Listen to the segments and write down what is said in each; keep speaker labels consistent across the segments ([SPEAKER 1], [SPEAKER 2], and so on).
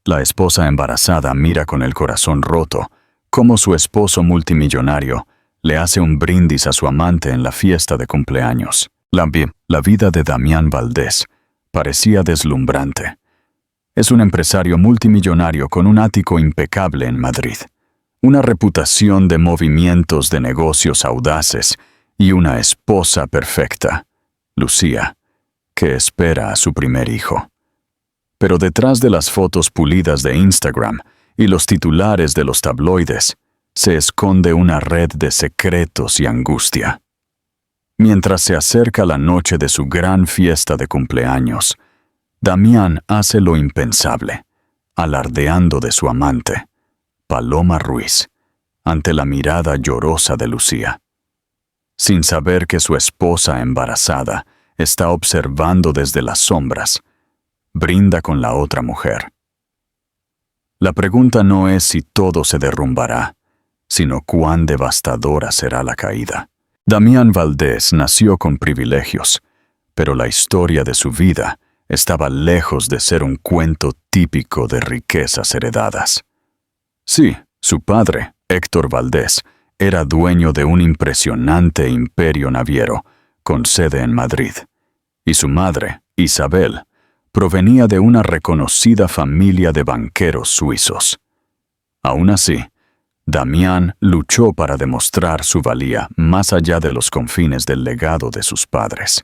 [SPEAKER 1] La esposa embarazada mira con el corazón roto cómo su esposo multimillonario le hace un brindis a su amante en la fiesta de cumpleaños. La vida de Damián Valdés parecía deslumbrante. Es un empresario multimillonario con un ático impecable en Madrid, una reputación de movimientos de negocios audaces y una esposa perfecta, Lucía, que espera a su primer hijo. Pero detrás de las fotos pulidas de Instagram y los titulares de los tabloides, se esconde una red de secretos y angustia. Mientras se acerca la noche de su gran fiesta de cumpleaños, Damián hace lo impensable, alardeando de su amante, Paloma Ruiz, ante la mirada llorosa de Lucía. Sin saber que su esposa embarazada está observando desde las sombras, brinda con la otra mujer. La pregunta no es si todo se derrumbará, sino cuán devastadora será la caída. Damián Valdés nació con privilegios, pero la historia de su vida estaba lejos de ser un cuento típico de riquezas heredadas. Sí, su padre, Héctor Valdés, era dueño de un impresionante imperio naviero con sede en Madrid, y su madre, Isabel, provenía de una reconocida familia de banqueros suizos. Aún así, Damián luchó para demostrar su valía más allá de los confines del legado de sus padres.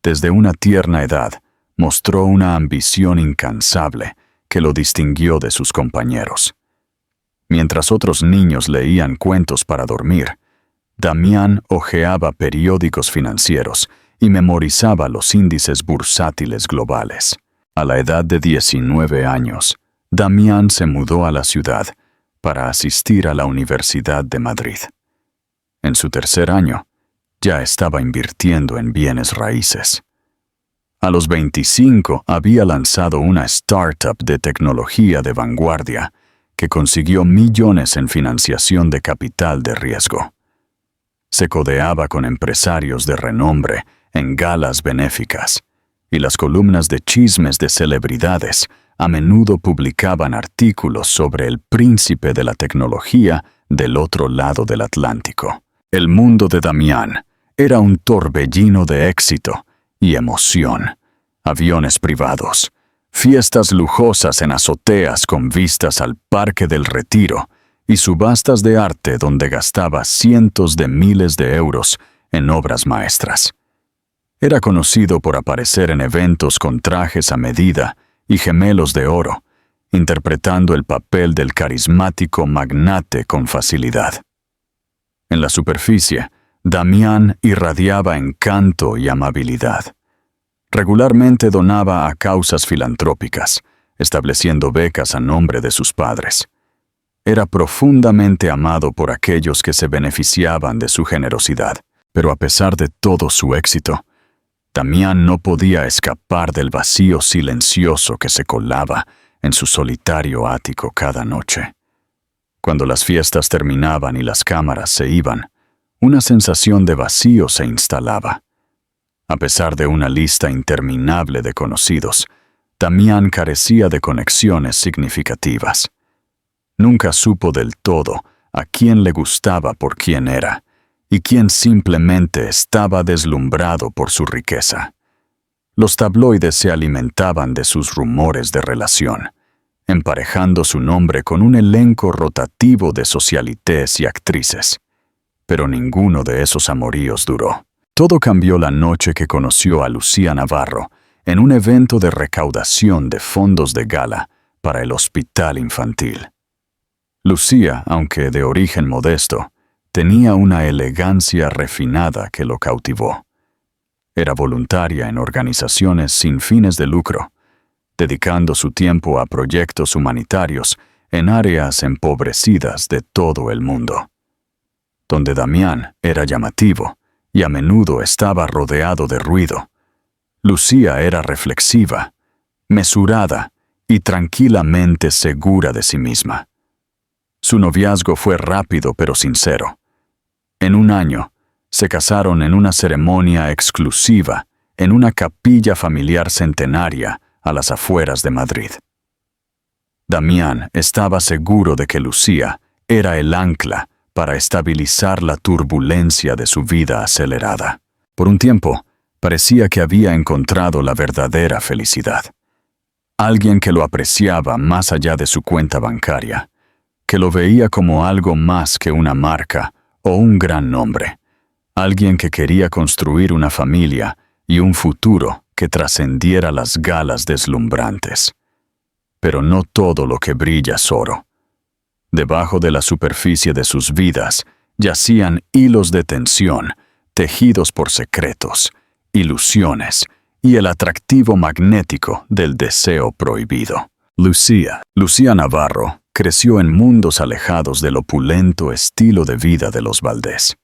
[SPEAKER 1] Desde una tierna edad, mostró una ambición incansable que lo distinguió de sus compañeros. Mientras otros niños leían cuentos para dormir, Damián hojeaba periódicos financieros y memorizaba los índices bursátiles globales. A la edad de 19 años, Damián se mudó a la ciudad para asistir a la Universidad de Madrid. En su tercer año, ya estaba invirtiendo en bienes raíces. A los 25 había lanzado una startup de tecnología de vanguardia que consiguió millones en financiación de capital de riesgo. Se codeaba con empresarios de renombre en galas benéficas, y las columnas de chismes de celebridades a menudo publicaban artículos sobre el príncipe de la tecnología del otro lado del Atlántico. El mundo de Damián era un torbellino de éxito y emoción. Aviones privados, fiestas lujosas en azoteas con vistas al Parque del Retiro y subastas de arte donde gastaba cientos de miles de euros en obras maestras. Era conocido por aparecer en eventos con trajes a medida y gemelos de oro, interpretando el papel del carismático magnate con facilidad. En la superficie, Damián irradiaba encanto y amabilidad. Regularmente donaba a causas filantrópicas, estableciendo becas a nombre de sus padres. Era profundamente amado por aquellos que se beneficiaban de su generosidad, pero a pesar de todo su éxito, Damián no podía escapar del vacío silencioso que se colaba en su solitario ático cada noche. Cuando las fiestas terminaban y las cámaras se iban, una sensación de vacío se instalaba. A pesar de una lista interminable de conocidos, Damián carecía de conexiones significativas. Nunca supo del todo a quién le gustaba por quién era, y quién simplemente estaba deslumbrado por su riqueza. Los tabloides se alimentaban de sus rumores de relación, emparejando su nombre con un elenco rotativo de socialités y actrices. Pero ninguno de esos amoríos duró. Todo cambió la noche que conoció a Lucía Navarro en un evento de recaudación de fondos de gala para el hospital infantil. Lucía, aunque de origen modesto, tenía una elegancia refinada que lo cautivó. Era voluntaria en organizaciones sin fines de lucro, dedicando su tiempo a proyectos humanitarios en áreas empobrecidas de todo el mundo. Donde Damián era llamativo y a menudo estaba rodeado de ruido, Lucía era reflexiva, mesurada y tranquilamente segura de sí misma. Su noviazgo fue rápido pero sincero. En un año, se casaron en una ceremonia exclusiva en una capilla familiar centenaria a las afueras de Madrid. Damián estaba seguro de que Lucía era el ancla para estabilizar la turbulencia de su vida acelerada. Por un tiempo, parecía que había encontrado la verdadera felicidad. Alguien que lo apreciaba más allá de su cuenta bancaria, que lo veía como algo más que una marca o un gran nombre. Alguien que quería construir una familia y un futuro que trascendiera las galas deslumbrantes. Pero no todo lo que brilla es oro. Debajo de la superficie de sus vidas yacían hilos de tensión, tejidos por secretos, ilusiones y el atractivo magnético del deseo prohibido. Lucía Navarro creció en mundos alejados del opulento estilo de vida de los Valdés.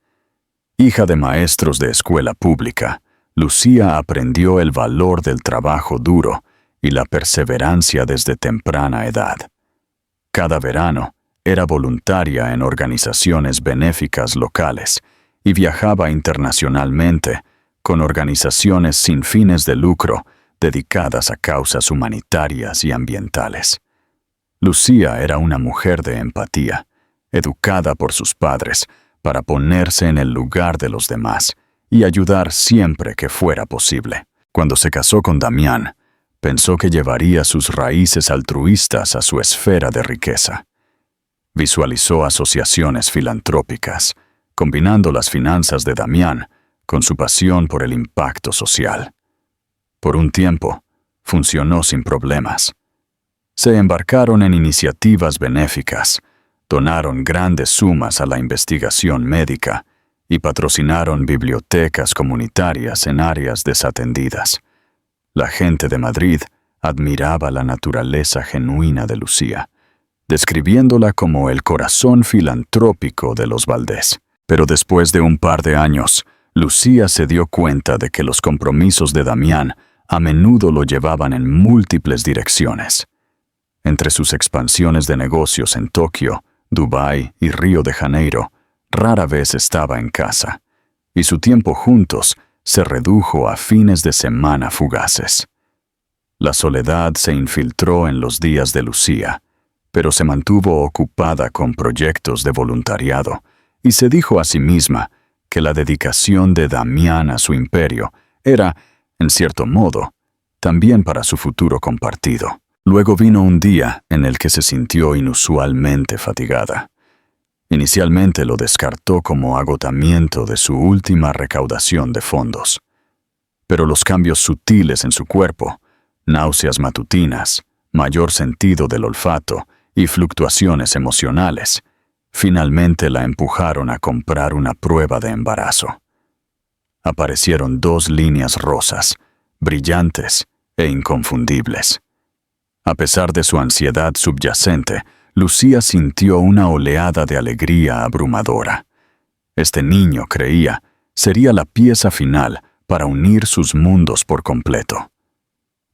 [SPEAKER 1] Hija de maestros de escuela pública, Lucía aprendió el valor del trabajo duro y la perseverancia desde temprana edad. Cada verano, era voluntaria en organizaciones benéficas locales y viajaba internacionalmente con organizaciones sin fines de lucro dedicadas a causas humanitarias y ambientales. Lucía era una mujer de empatía, educada por sus padres para ponerse en el lugar de los demás y ayudar siempre que fuera posible. Cuando se casó con Damián, pensó que llevaría sus raíces altruistas a su esfera de riqueza. Visualizó asociaciones filantrópicas, combinando las finanzas de Damián con su pasión por el impacto social. Por un tiempo, funcionó sin problemas. Se embarcaron en iniciativas benéficas, donaron grandes sumas a la investigación médica y patrocinaron bibliotecas comunitarias en áreas desatendidas. La gente de Madrid admiraba la naturaleza genuina de Lucía, describiéndola como el corazón filantrópico de los Valdés. Pero después de un par de años, Lucía se dio cuenta de que los compromisos de Damián a menudo lo llevaban en múltiples direcciones. Entre sus expansiones de negocios en Tokio, Dubái y Río de Janeiro, rara vez estaba en casa, y su tiempo juntos se redujo a fines de semana fugaces. La soledad se infiltró en los días de Lucía, pero se mantuvo ocupada con proyectos de voluntariado y se dijo a sí misma que la dedicación de Damián a su imperio era, en cierto modo, también para su futuro compartido. Luego vino un día en el que se sintió inusualmente fatigada. Inicialmente lo descartó como agotamiento de su última recaudación de fondos. Pero los cambios sutiles en su cuerpo, náuseas matutinas, mayor sentido del olfato y fluctuaciones emocionales, finalmente la empujaron a comprar una prueba de embarazo. Aparecieron 2 líneas rosas, brillantes e inconfundibles. A pesar de su ansiedad subyacente, Lucía sintió una oleada de alegría abrumadora. Este niño, creía, sería la pieza final para unir sus mundos por completo.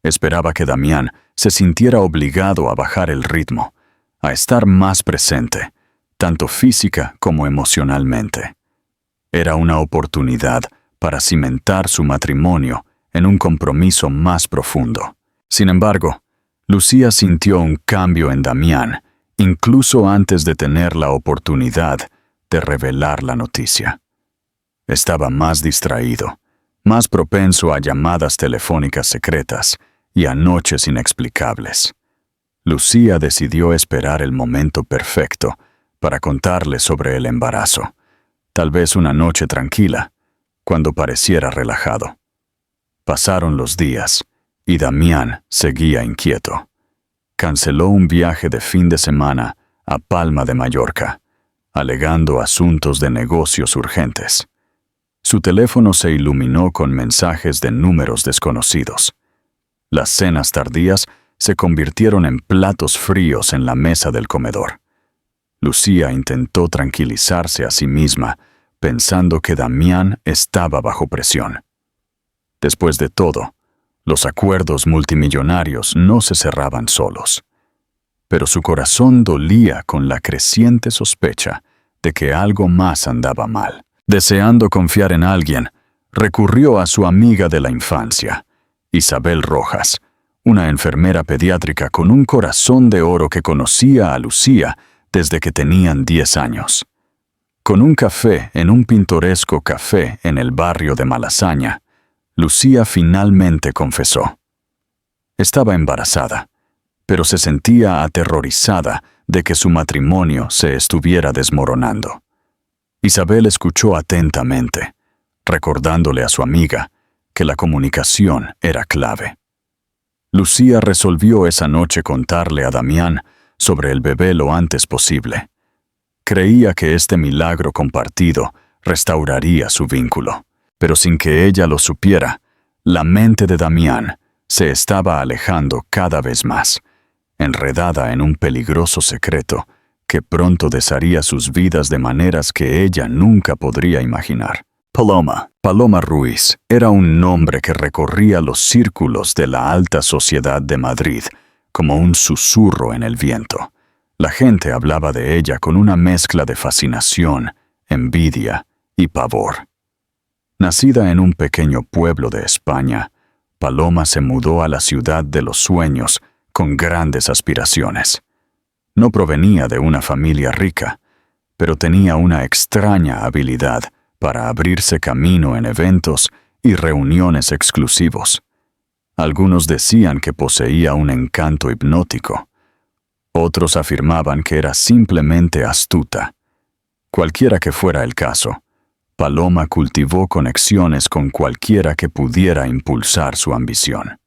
[SPEAKER 1] Esperaba que Damián se sintiera obligado a bajar el ritmo, a estar más presente, tanto física como emocionalmente. Era una oportunidad para cimentar su matrimonio en un compromiso más profundo. Sin embargo, Lucía sintió un cambio en Damián, incluso antes de tener la oportunidad de revelar la noticia. Estaba más distraído, más propenso a llamadas telefónicas secretas y a noches inexplicables. Lucía decidió esperar el momento perfecto para contarle sobre el embarazo, tal vez una noche tranquila, cuando pareciera relajado. Pasaron los días y Damián seguía inquieto. Canceló un viaje de fin de semana a Palma de Mallorca, alegando asuntos de negocios urgentes. Su teléfono se iluminó con mensajes de números desconocidos. Las cenas tardías se convirtieron en platos fríos en la mesa del comedor. Lucía intentó tranquilizarse a sí misma, pensando que Damián estaba bajo presión. Después de todo, los acuerdos multimillonarios no se cerraban solos. Pero su corazón dolía con la creciente sospecha de que algo más andaba mal. Deseando confiar en alguien, recurrió a su amiga de la infancia, Isabel Rojas, una enfermera pediátrica con un corazón de oro que conocía a Lucía desde que tenían 10 años. Con un café en un pintoresco café en el barrio de Malasaña, Lucía finalmente confesó. Estaba embarazada, pero se sentía aterrorizada de que su matrimonio se estuviera desmoronando. Isabel escuchó atentamente, recordándole a su amiga que la comunicación era clave. Lucía resolvió esa noche contarle a Damián sobre el bebé lo antes posible. Creía que este milagro compartido restauraría su vínculo, pero sin que ella lo supiera, la mente de Damián se estaba alejando cada vez más, enredada en un peligroso secreto que pronto desharía sus vidas de maneras que ella nunca podría imaginar. Paloma Ruiz era un nombre que recorría los círculos de la alta sociedad de Madrid como un susurro en el viento. La gente hablaba de ella con una mezcla de fascinación, envidia y pavor. Nacida en un pequeño pueblo de España, Paloma se mudó a la ciudad de los sueños con grandes aspiraciones. No provenía de una familia rica, pero tenía una extraña habilidad para abrirse camino en eventos y reuniones exclusivos. Algunos decían que poseía un encanto hipnótico. Otros afirmaban que era simplemente astuta. Cualquiera que fuera el caso, Paloma cultivó conexiones con cualquiera que pudiera impulsar su ambición.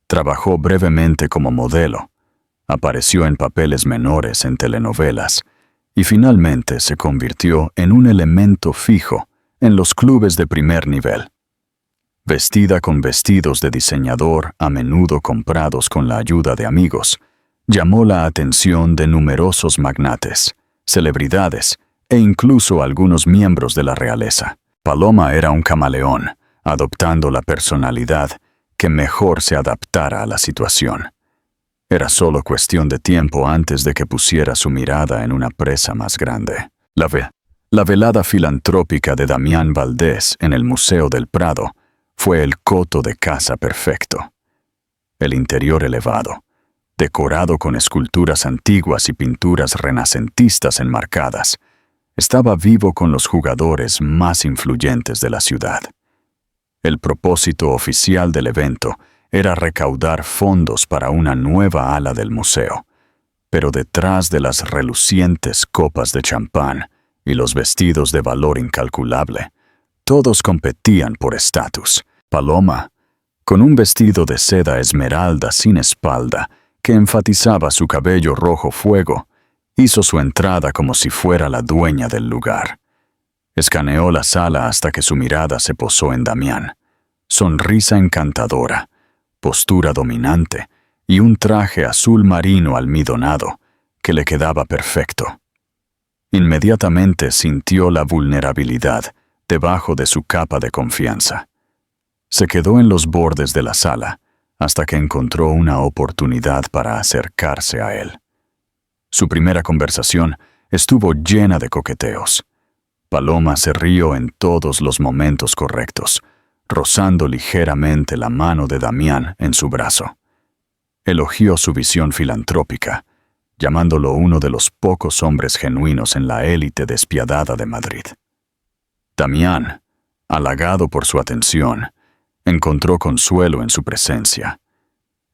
[SPEAKER 1] Trabajó brevemente como modelo, apareció en papeles menores en telenovelas y finalmente se convirtió en un elemento fijo en los clubes de primer nivel. Vestida con vestidos de diseñador a menudo comprados con la ayuda de amigos, llamó la atención de numerosos magnates, celebridades e incluso algunos miembros de la realeza. Paloma era un camaleón, adoptando la personalidad que mejor se adaptara a la situación. Era solo cuestión de tiempo antes de que pusiera su mirada en una presa más grande. La velada filantrópica de Damián Valdés en el Museo del Prado fue el coto de casa perfecto. El interior elevado, decorado con esculturas antiguas y pinturas renacentistas enmarcadas, estaba vivo con los jugadores más influyentes de la ciudad. El propósito oficial del evento era recaudar fondos para una nueva ala del museo, pero detrás de las relucientes copas de champán y los vestidos de valor incalculable, todos competían por estatus. Paloma, con un vestido de seda esmeralda sin espalda que enfatizaba su cabello rojo fuego, hizo su entrada como si fuera la dueña del lugar. Escaneó la sala hasta que su mirada se posó en Damián. Sonrisa encantadora, postura dominante y un traje azul marino almidonado que le quedaba perfecto. Inmediatamente sintió la vulnerabilidad debajo de su capa de confianza. Se quedó en los bordes de la sala hasta que encontró una oportunidad para acercarse a él. Su primera conversación estuvo llena de coqueteos. Paloma se rió en todos los momentos correctos, rozando ligeramente la mano de Damián en su brazo. Elogió su visión filantrópica, llamándolo uno de los pocos hombres genuinos en la élite despiadada de Madrid. Damián, halagado por su atención, encontró consuelo en su presencia.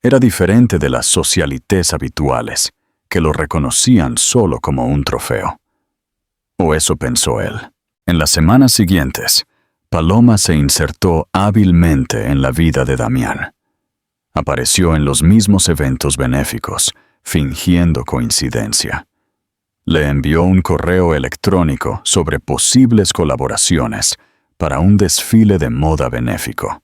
[SPEAKER 1] Era diferente de las socialites habituales, que lo reconocían solo como un trofeo. O eso pensó él. En las semanas siguientes, Paloma se insertó hábilmente en la vida de Damián. Apareció en los mismos eventos benéficos, fingiendo coincidencia. Le envió un correo electrónico sobre posibles colaboraciones para un desfile de moda benéfico.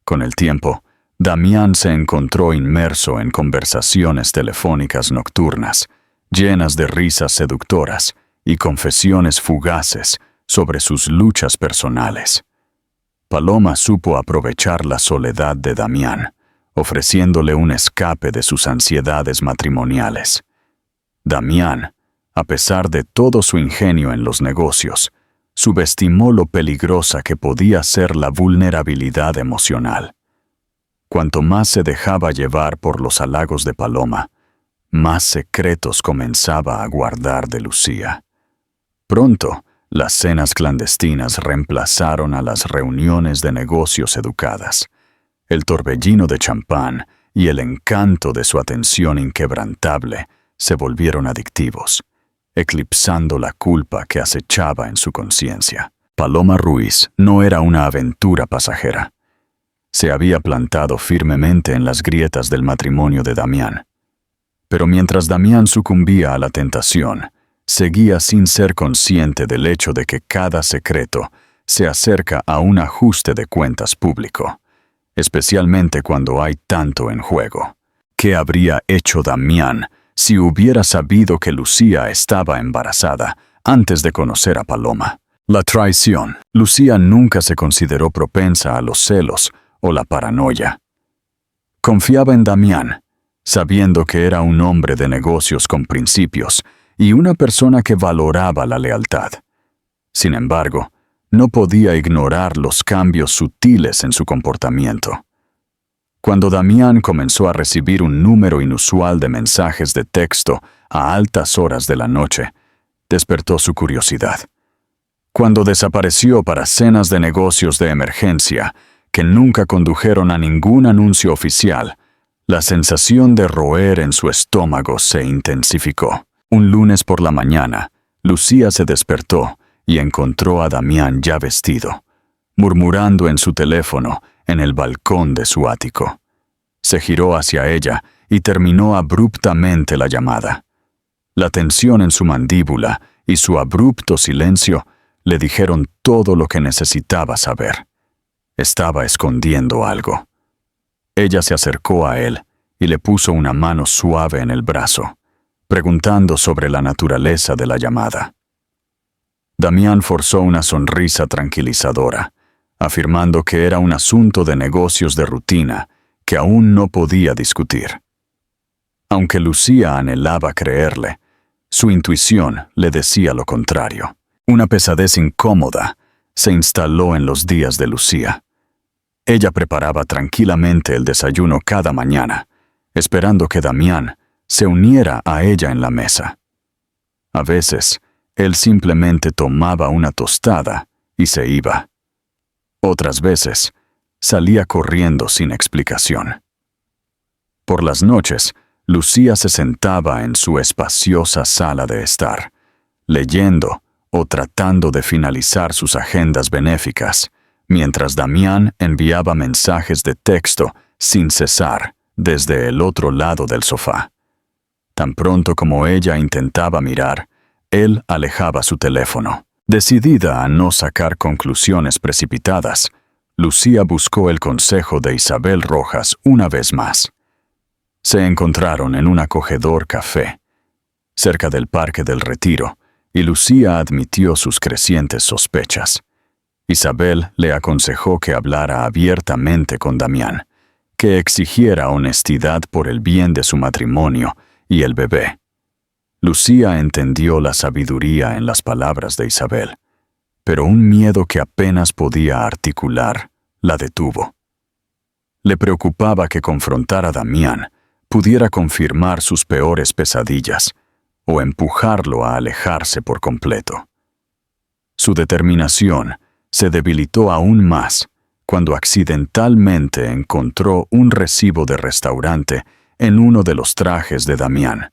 [SPEAKER 1] Con el tiempo, Damián se encontró inmerso en conversaciones telefónicas nocturnas, llenas de risas seductoras y confesiones fugaces sobre sus luchas personales. Paloma supo aprovechar la soledad de Damián, ofreciéndole un escape de sus ansiedades matrimoniales. Damián, a pesar de todo su ingenio en los negocios, subestimó lo peligrosa que podía ser la vulnerabilidad emocional. Cuanto más se dejaba llevar por los halagos de Paloma, más secretos comenzaba a guardar de Lucía. Pronto, las cenas clandestinas reemplazaron a las reuniones de negocios educadas. El torbellino de champán y el encanto de su atención inquebrantable se volvieron adictivos, eclipsando la culpa que acechaba en su conciencia. Paloma Ruiz no era una aventura pasajera. Se había plantado firmemente en las grietas del matrimonio de Damián. Pero mientras Damián sucumbía a la tentación, seguía sin ser consciente del hecho de que cada secreto se acerca a un ajuste de cuentas público, especialmente cuando hay tanto en juego. ¿Qué habría hecho Damián si hubiera sabido que Lucía estaba embarazada antes de conocer a Paloma? La traición. Lucía nunca se consideró propensa a los celos o la paranoia. Confiaba en Damián, sabiendo que era un hombre de negocios con principios y una persona que valoraba la lealtad. Sin embargo, no podía ignorar los cambios sutiles en su comportamiento. Cuando Damián comenzó a recibir un número inusual de mensajes de texto a altas horas de la noche, despertó su curiosidad. Cuando desapareció para cenas de negocios de emergencia, que nunca condujeron a ningún anuncio oficial, la sensación de roer en su estómago se intensificó. Un lunes por la mañana, Lucía se despertó y encontró a Damián ya vestido, murmurando en su teléfono en el balcón de su ático. Se giró hacia ella y terminó abruptamente la llamada. La tensión en su mandíbula y su abrupto silencio le dijeron todo lo que necesitaba saber. Estaba escondiendo algo. Ella se acercó a él y le puso una mano suave en el brazo, preguntando sobre la naturaleza de la llamada. Damián forzó una sonrisa tranquilizadora, afirmando que era un asunto de negocios de rutina que aún no podía discutir. Aunque Lucía anhelaba creerle, su intuición le decía lo contrario. Una pesadez incómoda se instaló en los días de Lucía. Ella preparaba tranquilamente el desayuno cada mañana, esperando que Damián se uniera a ella en la mesa. A veces, él simplemente tomaba una tostada y se iba. Otras veces, salía corriendo sin explicación. Por las noches, Lucía se sentaba en su espaciosa sala de estar, leyendo o tratando de finalizar sus agendas benéficas, mientras Damián enviaba mensajes de texto sin cesar desde el otro lado del sofá. Tan pronto como ella intentaba mirar, él alejaba su teléfono. Decidida a no sacar conclusiones precipitadas, Lucía buscó el consejo de Isabel Rojas una vez más. Se encontraron en un acogedor café, cerca del Parque del Retiro, y Lucía admitió sus crecientes sospechas. Isabel le aconsejó que hablara abiertamente con Damián, que exigiera honestidad por el bien de su matrimonio y el bebé. Lucía entendió la sabiduría en las palabras de Isabel, pero un miedo que apenas podía articular la detuvo. Le preocupaba que confrontar a Damián pudiera confirmar sus peores pesadillas o empujarlo a alejarse por completo. Su determinación se debilitó aún más cuando accidentalmente encontró un recibo de restaurante en uno de los trajes de Damián.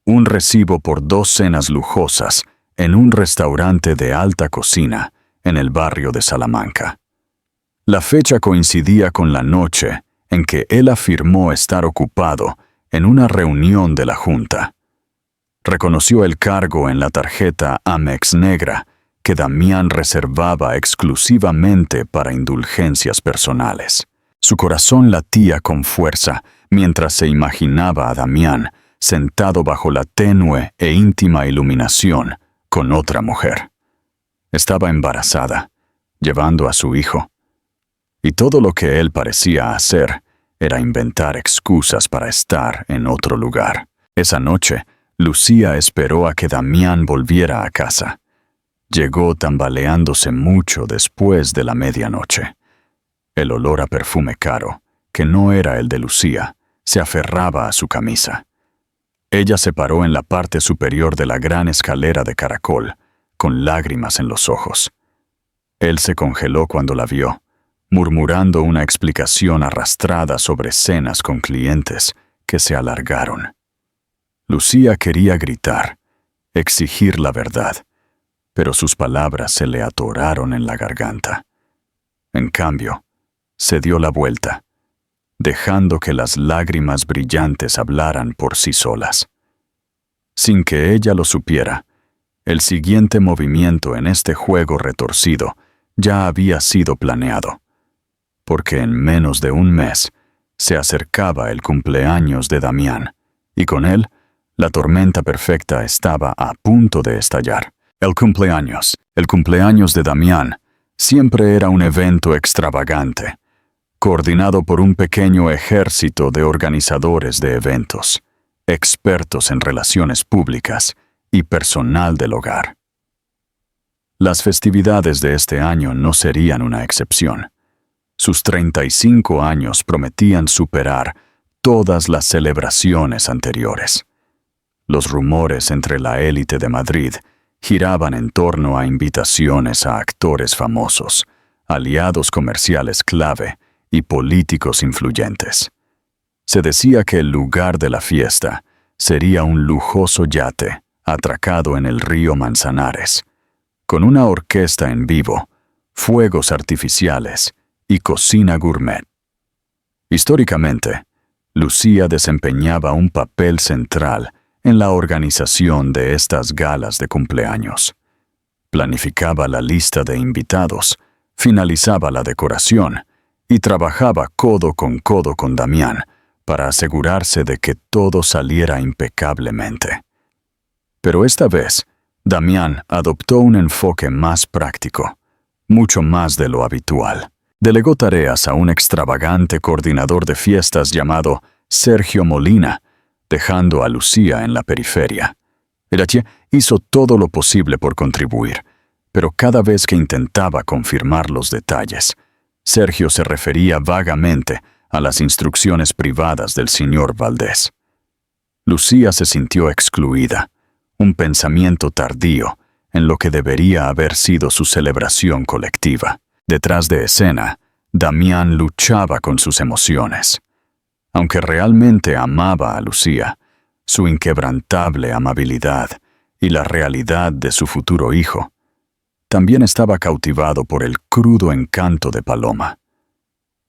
[SPEAKER 1] Un recibo por 2 cenas lujosas en un restaurante de alta cocina en el barrio de Salamanca. La fecha coincidía con la noche en que él afirmó estar ocupado en una reunión de la Junta. Reconoció el cargo en la tarjeta Amex negra que Damián reservaba exclusivamente para indulgencias personales. Su corazón latía con fuerza mientras se imaginaba a Damián sentado bajo la tenue e íntima iluminación con otra mujer. Estaba embarazada, llevando a su hijo. Y todo lo que él parecía hacer era inventar excusas para estar en otro lugar. Esa noche, Lucía esperó a que Damián volviera a casa. Llegó tambaleándose mucho después de la medianoche. El olor a perfume caro que no era el de Lucía, se aferraba a su camisa. Ella se paró en la parte superior de la gran escalera de caracol, con lágrimas en los ojos. Él se congeló cuando la vio, murmurando una explicación arrastrada sobre cenas con clientes que se alargaron. Lucía quería gritar, exigir la verdad, pero sus palabras se le atoraron en la garganta. En cambio, se dio la vuelta, dejando que las lágrimas brillantes hablaran por sí solas. Sin que ella lo supiera, el siguiente movimiento en este juego retorcido ya había sido planeado, porque en menos de un mes se acercaba el cumpleaños de Damián, y con él la tormenta perfecta estaba a punto de estallar. El cumpleaños de Damián siempre era un evento extravagante, coordinado por un pequeño ejército de organizadores de eventos, expertos en relaciones públicas y personal del hogar. Las festividades de este año no serían una excepción. Sus 35 años prometían superar todas las celebraciones anteriores. Los rumores entre la élite de Madrid giraban en torno a invitaciones a actores famosos, aliados comerciales clave y políticos influyentes. Se decía que el lugar de la fiesta sería un lujoso yate atracado en el río Manzanares, con una orquesta en vivo, fuegos artificiales y cocina gourmet. Históricamente, Lucía desempeñaba un papel central en la organización de estas galas de cumpleaños. Planificaba la lista de invitados, finalizaba la decoración y trabajaba codo con Damián para asegurarse de que todo saliera impecablemente. Pero esta vez, Damián adoptó un enfoque más práctico, mucho más de lo habitual. Delegó tareas a un extravagante coordinador de fiestas llamado Sergio Molina, dejando a Lucía en la periferia. Ella hizo todo lo posible por contribuir, pero cada vez que intentaba confirmar los detalles, Sergio se refería vagamente a las instrucciones privadas del señor Valdés. Lucía se sintió excluida, un pensamiento tardío en lo que debería haber sido su celebración colectiva. Detrás de escena, Damián luchaba con sus emociones. Aunque realmente amaba a Lucía, su inquebrantable amabilidad y la realidad de su futuro hijo, también estaba cautivado por el crudo encanto de Paloma.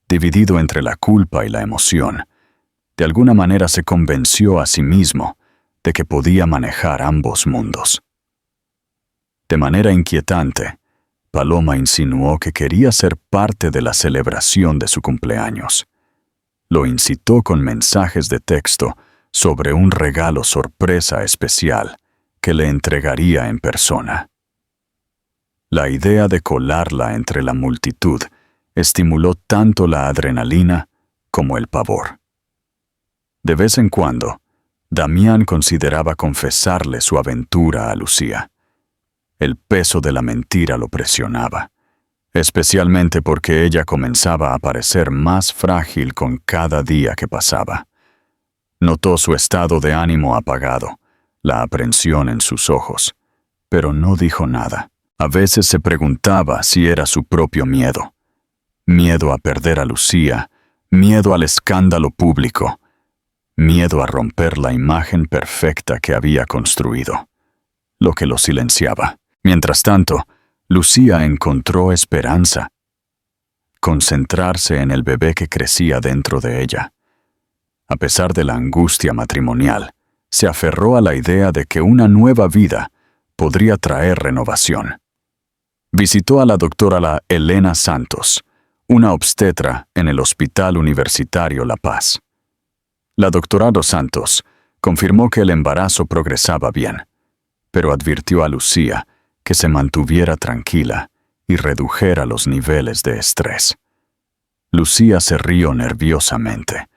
[SPEAKER 1] Dividido entre la culpa y la emoción, de alguna manera se convenció a sí mismo de que podía manejar ambos mundos. De manera inquietante, Paloma insinuó que quería ser parte de la celebración de su cumpleaños. Lo incitó con mensajes de texto sobre un regalo sorpresa especial que le entregaría en persona. La idea de colarla entre la multitud estimuló tanto la adrenalina como el pavor. De vez en cuando, Damián consideraba confesarle su aventura a Lucía. El peso de la mentira lo presionaba, especialmente porque ella comenzaba a parecer más frágil con cada día que pasaba. Notó su estado de ánimo apagado, la aprensión en sus ojos, pero no dijo nada. A veces se preguntaba si era su propio miedo. Miedo a perder a Lucía, miedo al escándalo público, miedo a romper la imagen perfecta que había construido, lo que lo silenciaba. Mientras tanto, Lucía encontró esperanza. Concentrarse en el bebé que crecía dentro de ella. A pesar de la angustia matrimonial, se aferró a la idea de que una nueva vida podría traer renovación. Visitó a la doctora Elena Santos, una obstetra en el Hospital Universitario La Paz. La doctora Dos Santos confirmó que el embarazo progresaba bien, pero advirtió a Lucía que se mantuviera tranquila y redujera los niveles de estrés. Lucía se rió nerviosamente,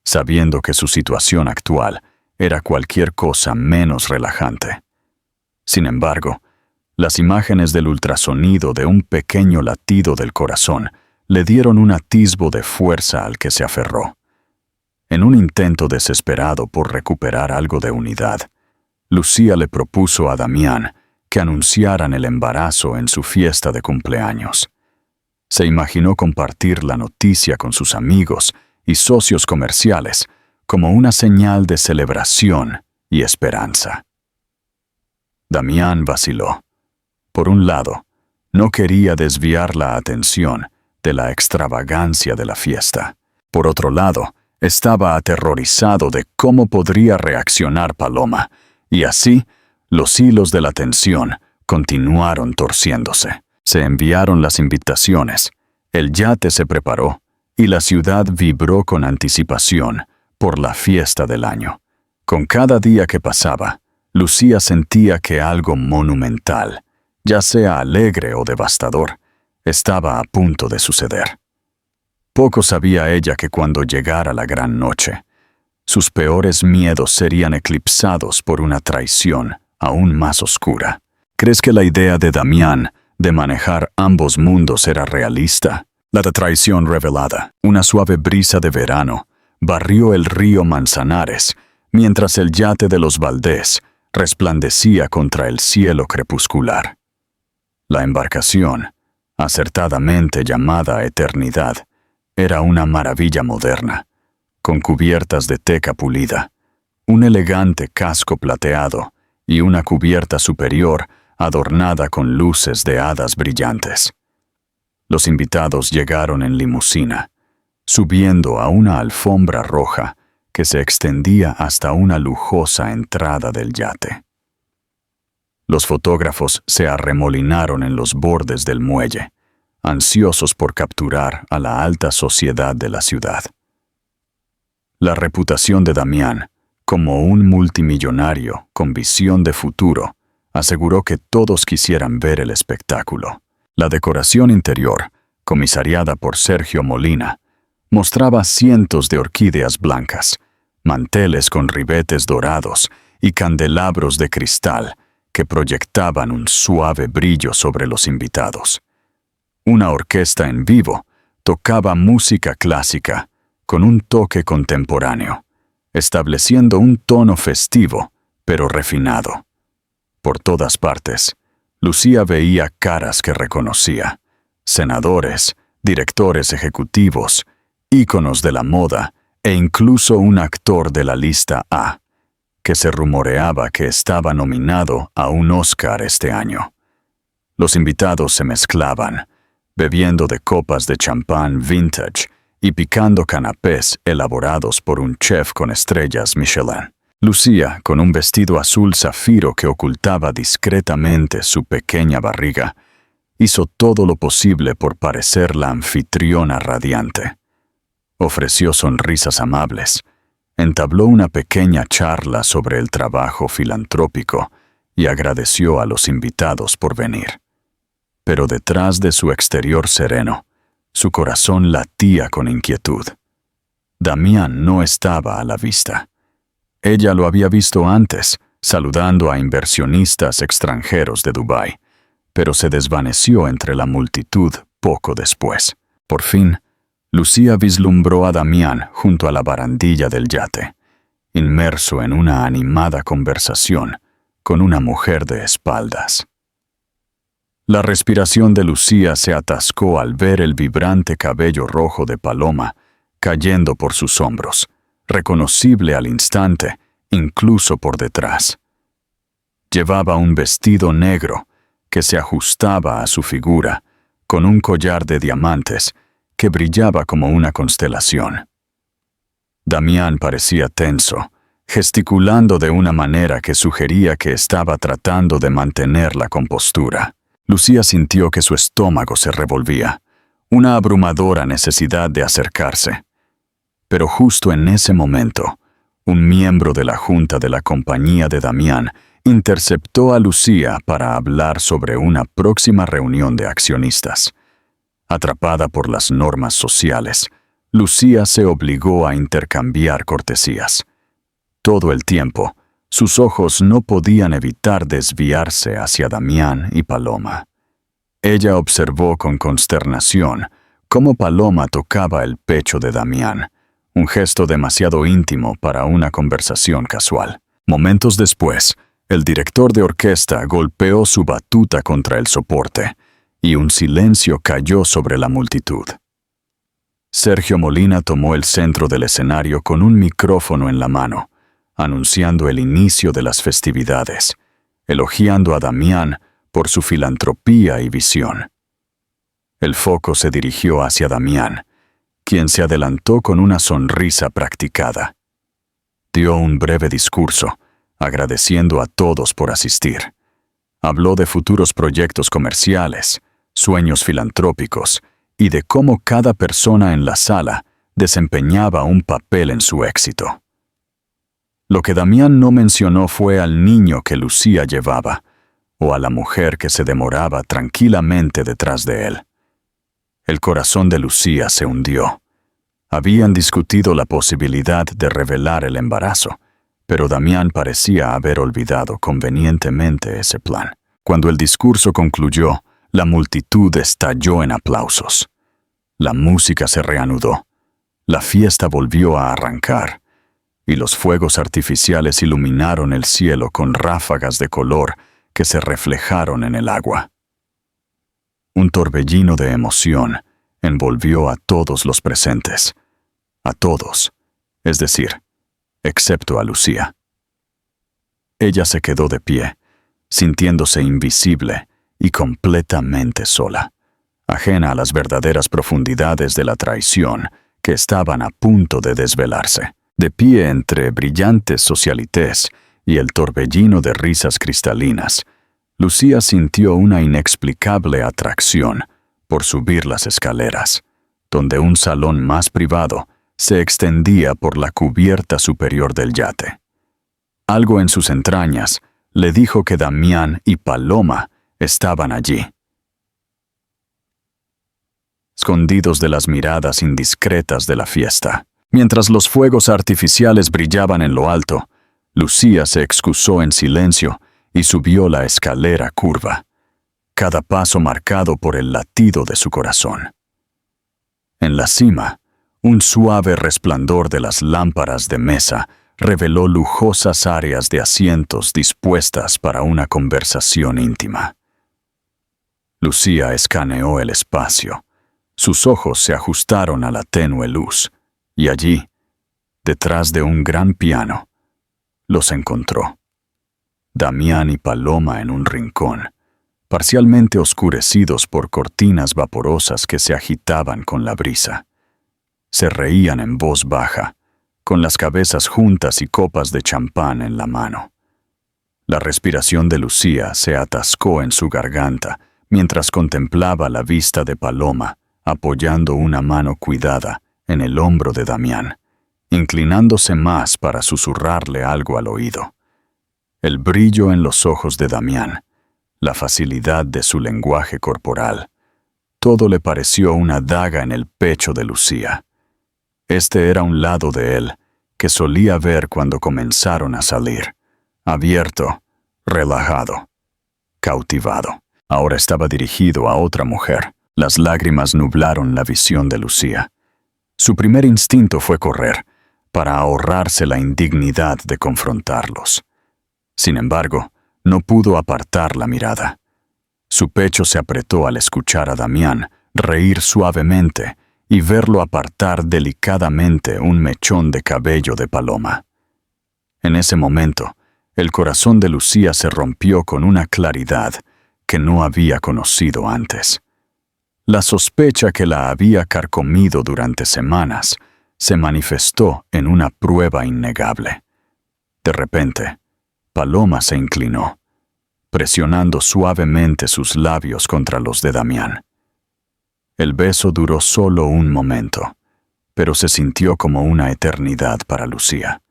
[SPEAKER 1] sabiendo que su situación actual era cualquier cosa menos relajante. Sin embargo, las imágenes del ultrasonido de un pequeño latido del corazón le dieron un atisbo de fuerza al que se aferró. En un intento desesperado por recuperar algo de unidad, Lucía le propuso a Damián que anunciaran el embarazo en su fiesta de cumpleaños. Se imaginó compartir la noticia con sus amigos y socios comerciales como una señal de celebración y esperanza. Damián vaciló. Por un lado, no quería desviar la atención de la extravagancia de la fiesta. Por otro lado, estaba aterrorizado de cómo podría reaccionar Paloma, y así, los hilos de la tensión continuaron torciéndose. Se enviaron las invitaciones, el yate se preparó, y la ciudad vibró con anticipación por la fiesta del año. Con cada día que pasaba, Lucía sentía que algo monumental, ya sea alegre o devastador, estaba a punto de suceder. Poco sabía ella que cuando llegara la gran noche, sus peores miedos serían eclipsados por una traición aún más oscura. ¿Crees que la idea de Damián de manejar ambos mundos era realista? La traición revelada, una suave brisa de verano, barrió el río Manzanares, mientras el yate de los Valdés resplandecía contra el cielo crepuscular. La embarcación, acertadamente llamada Eternidad, era una maravilla moderna, con cubiertas de teca pulida, un elegante casco plateado y una cubierta superior adornada con luces de hadas brillantes. Los invitados llegaron en limusina, subiendo a una alfombra roja que se extendía hasta una lujosa entrada del yate. Los fotógrafos se arremolinaron en los bordes del muelle, ansiosos por capturar a la alta sociedad de la ciudad. La reputación de Damián, como un multimillonario con visión de futuro, aseguró que todos quisieran ver el espectáculo. La decoración interior, comisariada por Sergio Molina, mostraba cientos de orquídeas blancas, manteles con ribetes dorados y candelabros de cristal que proyectaban un suave brillo sobre los invitados. Una orquesta en vivo tocaba música clásica con un toque contemporáneo, estableciendo un tono festivo, pero refinado. Por todas partes, Lucía veía caras que reconocía: senadores, directores ejecutivos, íconos de la moda e incluso un actor de la lista A, que se rumoreaba que estaba nominado a un Oscar este año. Los invitados se mezclaban, bebiendo de copas de champán vintage y picando canapés elaborados por un chef con estrellas Michelin. Lucía, con un vestido azul zafiro que ocultaba discretamente su pequeña barriga, hizo todo lo posible por parecer la anfitriona radiante. Ofreció sonrisas amables, entabló una pequeña charla sobre el trabajo filantrópico y agradeció a los invitados por venir. Pero detrás de su exterior sereno, su corazón latía con inquietud. Damián no estaba a la vista. Ella lo había visto antes, saludando a inversionistas extranjeros de Dubái, pero se desvaneció entre la multitud poco después. Por fin, Lucía vislumbró a Damián junto a la barandilla del yate, inmerso en una animada conversación con una mujer de espaldas. La respiración de Lucía se atascó al ver el vibrante cabello rojo de Paloma cayendo por sus hombros, reconocible al instante, incluso por detrás. Llevaba un vestido negro que se ajustaba a su figura, con un collar de diamantes que brillaba como una constelación. Damián parecía tenso, gesticulando de una manera que sugería que estaba tratando de mantener la compostura. Lucía sintió que su estómago se revolvía, una abrumadora necesidad de acercarse. Pero justo en ese momento, un miembro de la junta de la compañía de Damián interceptó a Lucía para hablar sobre una próxima reunión de accionistas. Atrapada por las normas sociales, Lucía se obligó a intercambiar cortesías. Todo el tiempo, sus ojos no podían evitar desviarse hacia Damián y Paloma. Ella observó con consternación cómo Paloma tocaba el pecho de Damián, un gesto demasiado íntimo para una conversación casual. Momentos después, el director de orquesta golpeó su batuta contra el soporte, y un silencio cayó sobre la multitud. Sergio Molina tomó el centro del escenario con un micrófono en la mano, anunciando el inicio de las festividades, elogiando a Damián por su filantropía y visión. El foco se dirigió hacia Damián, quien se adelantó con una sonrisa practicada. Dio un breve discurso, agradeciendo a todos por asistir. Habló de futuros proyectos comerciales, sueños filantrópicos y de cómo cada persona en la sala desempeñaba un papel en su éxito. Lo que Damián no mencionó fue al niño que Lucía llevaba, o a la mujer que se demoraba tranquilamente detrás de él. El corazón de Lucía se hundió. Habían discutido la posibilidad de revelar el embarazo, pero Damián parecía haber olvidado convenientemente ese plan. Cuando el discurso concluyó, la multitud estalló en aplausos. La música se reanudó. La fiesta volvió a arrancar, y los fuegos artificiales iluminaron el cielo con ráfagas de color que se reflejaron en el agua. Un torbellino de emoción envolvió a todos los presentes. A todos, es decir, excepto a Lucía. Ella se quedó de pie, sintiéndose invisible y completamente sola, ajena a las verdaderas profundidades de la traición que estaban a punto de desvelarse. De pie entre brillantes socialités y el torbellino de risas cristalinas, Lucía sintió una inexplicable atracción por subir las escaleras, donde un salón más privado se extendía por la cubierta superior del yate. Algo en sus entrañas le dijo que Damián y Paloma estaban allí. Escondidos de las miradas indiscretas de la fiesta. Mientras los fuegos artificiales brillaban en lo alto, Lucía se excusó en silencio y subió la escalera curva, cada paso marcado por el latido de su corazón. En la cima, un suave resplandor de las lámparas de mesa reveló lujosas áreas de asientos dispuestas para una conversación íntima. Lucía escaneó el espacio. Sus ojos se ajustaron a la tenue luz, y allí, detrás de un gran piano, los encontró. Damián y Paloma en un rincón, parcialmente oscurecidos por cortinas vaporosas que se agitaban con la brisa. Se reían en voz baja, con las cabezas juntas y copas de champán en la mano. La respiración de Lucía se atascó en su garganta mientras contemplaba la vista de Paloma, apoyando una mano cuidada en el hombro de Damián, inclinándose más para susurrarle algo al oído. El brillo en los ojos de Damián, la facilidad de su lenguaje corporal, todo le pareció una daga en el pecho de Lucía. Este era un lado de él que solía ver cuando comenzaron a salir, abierto, relajado, cautivado. Ahora estaba dirigido a otra mujer. Las lágrimas nublaron la visión de Lucía. Su primer instinto fue correr, para ahorrarse la indignidad de confrontarlos. Sin embargo, no pudo apartar la mirada. Su pecho se apretó al escuchar a Damián reír suavemente y verlo apartar delicadamente un mechón de cabello de Paloma. En ese momento, el corazón de Lucía se rompió con una claridad que no había conocido antes. La sospecha que la había carcomido durante semanas se manifestó en una prueba innegable. De repente, Paloma se inclinó, presionando suavemente sus labios contra los de Damián. El beso duró solo un momento, pero se sintió como una eternidad para Lucía.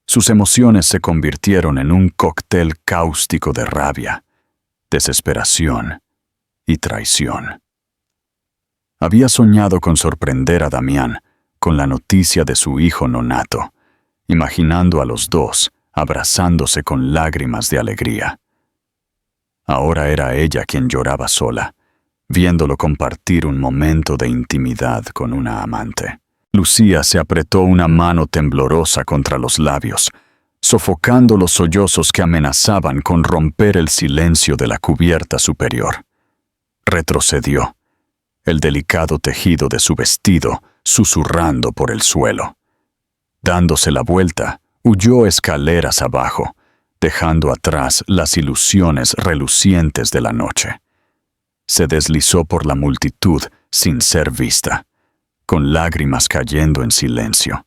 [SPEAKER 1] Sus emociones se convirtieron en un cóctel cáustico de rabia, desesperación y traición. Había soñado con sorprender a Damián con la noticia de su hijo nonato, imaginando a los dos abrazándose con lágrimas de alegría. Ahora era ella quien lloraba sola, viéndolo compartir un momento de intimidad con una amante. Lucía se apretó una mano temblorosa contra los labios, sofocando los sollozos que amenazaban con romper el silencio de la cubierta superior. Retrocedió, el delicado tejido de su vestido susurrando por el suelo. Dándose la vuelta, huyó escaleras abajo, dejando atrás las ilusiones relucientes de la noche. Se deslizó por la multitud sin ser vista, con lágrimas cayendo en silencio.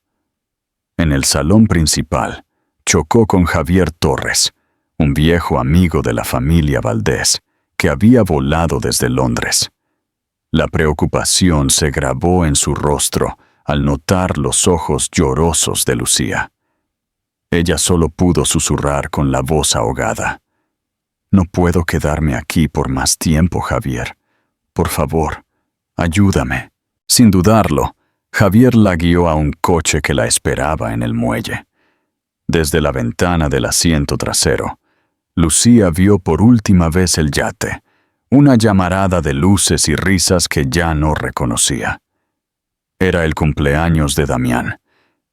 [SPEAKER 1] En el salón principal, chocó con Javier Torres, un viejo amigo de la familia Valdés, que había volado desde Londres. La preocupación se grabó en su rostro al notar los ojos llorosos de Lucía. Ella solo pudo susurrar con la voz ahogada: «No puedo quedarme aquí por más tiempo, Javier. Por favor, ayúdame». Sin dudarlo, Javier la guió a un coche que la esperaba en el muelle. Desde la ventana del asiento trasero, Lucía vio por última vez el yate, una llamarada de luces y risas que ya no reconocía. Era el cumpleaños de Damián,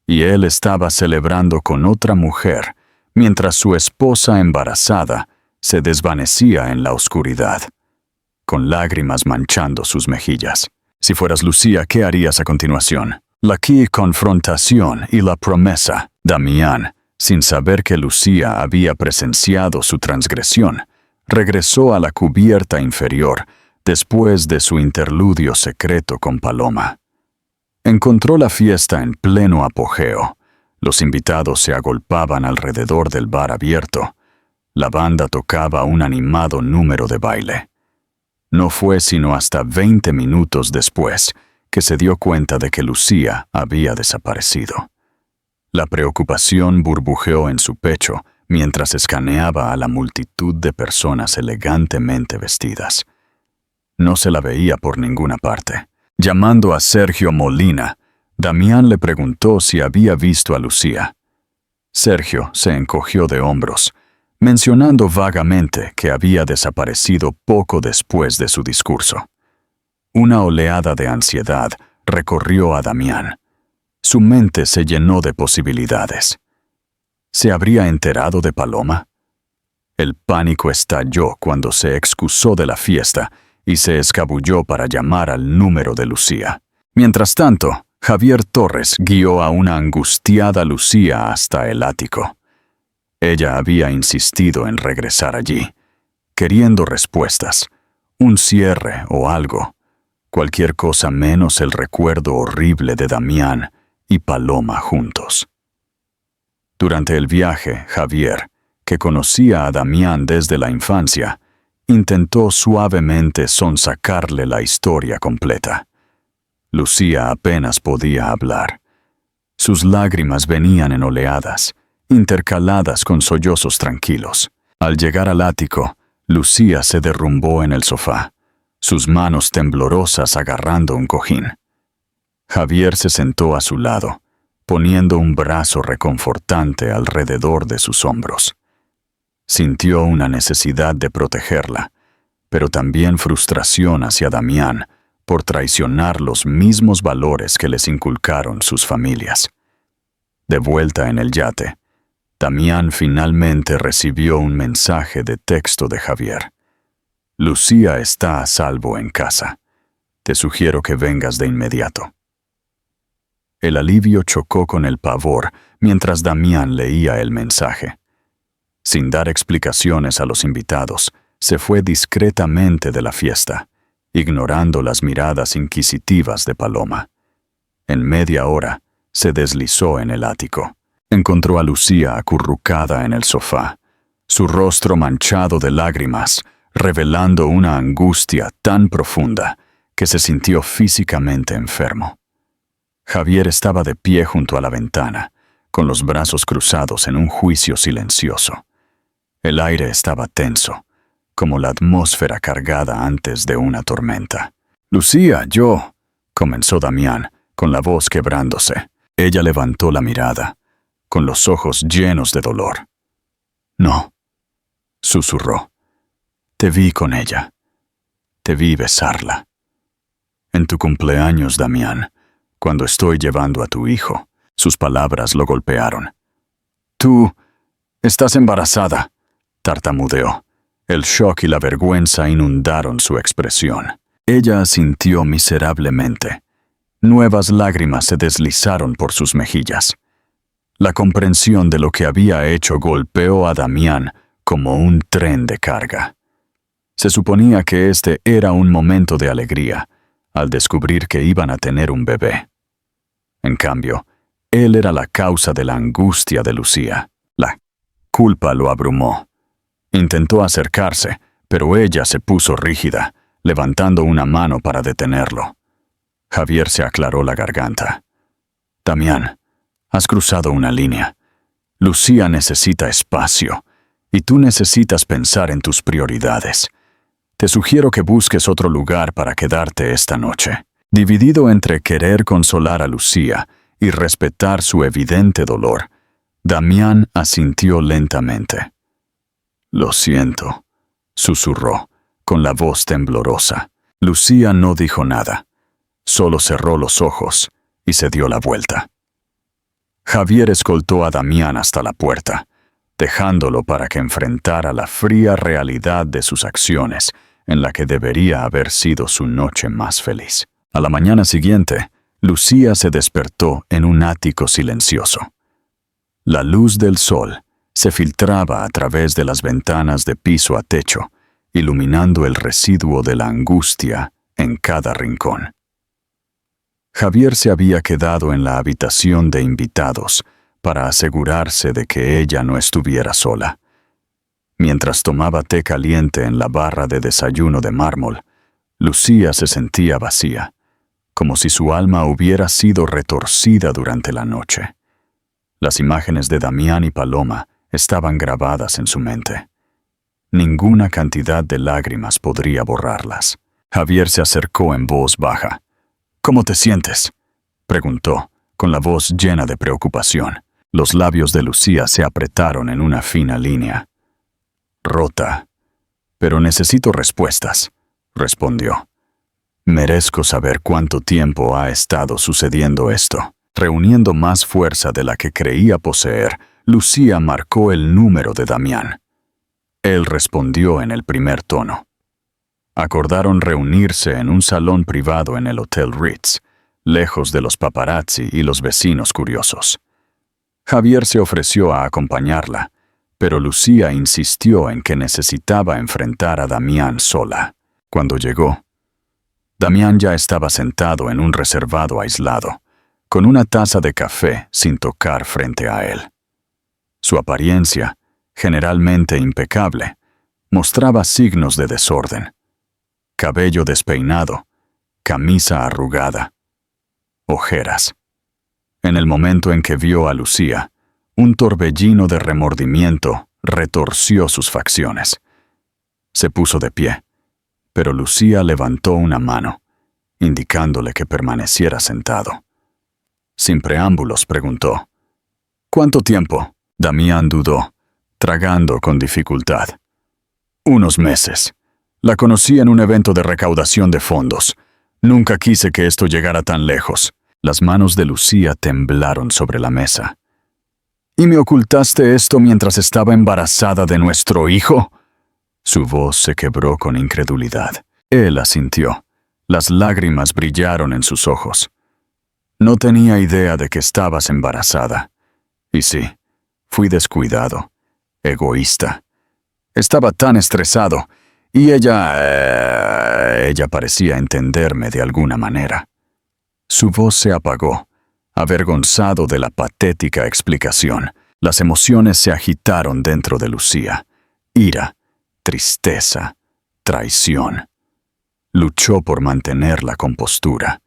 [SPEAKER 1] y él estaba celebrando con otra mujer, mientras su esposa embarazada se desvanecía en la oscuridad, con lágrimas manchando sus mejillas. Si fueras Lucía, ¿qué harías a continuación? La confrontación y la promesa. Damián, sin saber que Lucía había presenciado su transgresión, regresó a la cubierta inferior después de su interludio secreto con Paloma. Encontró la fiesta en pleno apogeo. Los invitados se agolpaban alrededor del bar abierto. La banda tocaba un animado número de baile. No fue sino hasta 20 minutos después que se dio cuenta de que Lucía había desaparecido. La preocupación burbujeó en su pecho mientras escaneaba a la multitud de personas elegantemente vestidas. No se la veía por ninguna parte. Llamando a Sergio Molina, Damián le preguntó si había visto a Lucía. Sergio se encogió de hombros, mencionando vagamente que había desaparecido poco después de su discurso. Una oleada de ansiedad recorrió a Damián. Su mente se llenó de posibilidades. ¿Se habría enterado de Paloma? El pánico estalló cuando se excusó de la fiesta y se escabulló para llamar al número de Lucía. Mientras tanto, Javier Torres guió a una angustiada Lucía hasta el ático. Ella había insistido en regresar allí, queriendo respuestas, un cierre o algo, cualquier cosa menos el recuerdo horrible de Damián y Paloma juntos. Durante el viaje, Javier, que conocía a Damián desde la infancia, intentó suavemente sonsacarle la historia completa. Lucía apenas podía hablar. Sus lágrimas venían en oleadas, intercaladas con sollozos tranquilos. Al llegar al ático, Lucía se derrumbó en el sofá, sus manos temblorosas agarrando un cojín. Javier se sentó a su lado, poniendo un brazo reconfortante alrededor de sus hombros. Sintió una necesidad de protegerla, pero también frustración hacia Damián por traicionar los mismos valores que les inculcaron sus familias. De vuelta en el yate, Damián finalmente recibió un mensaje de texto de Javier. Lucía está a salvo en casa. Te sugiero que vengas de inmediato. El alivio chocó con el pavor mientras Damián leía el mensaje. Sin dar explicaciones a los invitados, se fue discretamente de la fiesta, ignorando las miradas inquisitivas de Paloma. En media hora, se deslizó en el ático. Encontró a Lucía acurrucada en el sofá, su rostro manchado de lágrimas, revelando una angustia tan profunda que se sintió físicamente enfermo. Javier estaba de pie junto a la ventana, con los brazos cruzados en un juicio silencioso. El aire estaba tenso, como la atmósfera cargada antes de una tormenta. «Lucía, comenzó Damián, con la voz quebrándose. Ella levantó la mirada, con los ojos llenos de dolor. «No», susurró. «Te vi con ella». te vi besarla. En tu cumpleaños, Damián, cuando estoy llevando a tu hijo. Sus palabras lo golpearon. Tú estás embarazada, tartamudeó. El shock y la vergüenza inundaron su expresión. Ella asintió miserablemente. Nuevas lágrimas se deslizaron por sus mejillas. La comprensión de lo que había hecho golpeó a Damián como un tren de carga. Se suponía que este era un momento de alegría, al descubrir que iban a tener un bebé. En cambio, él era la causa de la angustia de Lucía. La culpa lo abrumó. Intentó acercarse, pero ella se puso rígida, levantando una mano para detenerlo. Javier se aclaró la garganta. Damián, has cruzado una línea. Lucía necesita espacio, y tú necesitas pensar en tus prioridades. Te sugiero que busques otro lugar para quedarte esta noche. Dividido entre querer consolar a Lucía y respetar su evidente dolor, Damián asintió lentamente. Lo siento, susurró, con la voz temblorosa. Lucía no dijo nada, solo cerró los ojos y se dio la vuelta. Javier escoltó a Damián hasta la puerta, dejándolo para que enfrentara la fría realidad de sus acciones, en la que debería haber sido su noche más feliz. A la mañana siguiente, Lucía se despertó en un ático silencioso. La luz del sol se filtraba a través de las ventanas de piso a techo, iluminando el residuo de la angustia en cada rincón. Javier se había quedado en la habitación de invitados para asegurarse de que ella no estuviera sola. Mientras tomaba té caliente en la barra de desayuno de mármol, Lucía se sentía vacía, como si su alma hubiera sido retorcida durante la noche. Las imágenes de Damián y Paloma estaban grabadas en su mente. Ninguna cantidad de lágrimas podría borrarlas. Javier se acercó en voz baja. «¿Cómo te sientes?», preguntó, con la voz llena de preocupación. Los labios de Lucía se apretaron en una fina línea. «Rota. Pero necesito respuestas», respondió. «Merezco saber cuánto tiempo ha estado sucediendo esto». Reuniendo más fuerza de la que creía poseer, Lucía marcó el número de Damián. Él respondió en el primer tono. Acordaron reunirse en un salón privado en el Hotel Ritz, lejos de los paparazzi y los vecinos curiosos. Javier se ofreció a acompañarla, pero Lucía insistió en que necesitaba enfrentar a Damián sola. Cuando llegó, Damián ya estaba sentado en un reservado aislado, con una taza de café sin tocar frente a él. Su apariencia, generalmente impecable, mostraba signos de desorden. Cabello despeinado, camisa arrugada, ojeras. En el momento en que vio a Lucía, un torbellino de remordimiento retorció sus facciones. Se puso de pie, pero Lucía levantó una mano, indicándole que permaneciera sentado. Sin preámbulos, preguntó. «¿Cuánto tiempo?». Damián dudó, tragando con dificultad. «Unos meses. La conocí en un evento de recaudación de fondos. Nunca quise que esto llegara tan lejos». Las manos de Lucía temblaron sobre la mesa. «¿Y me ocultaste esto mientras estaba embarazada de nuestro hijo?». Su voz se quebró con incredulidad. Él asintió. Las lágrimas brillaron en sus ojos. «No tenía idea de que estabas embarazada. Y sí, fui descuidado, egoísta. Estaba tan estresado, y ella parecía entenderme de alguna manera». Su voz se apagó, avergonzado de la patética explicación. Las emociones se agitaron dentro de Lucía. Ira, tristeza, traición. Luchó por mantener la compostura.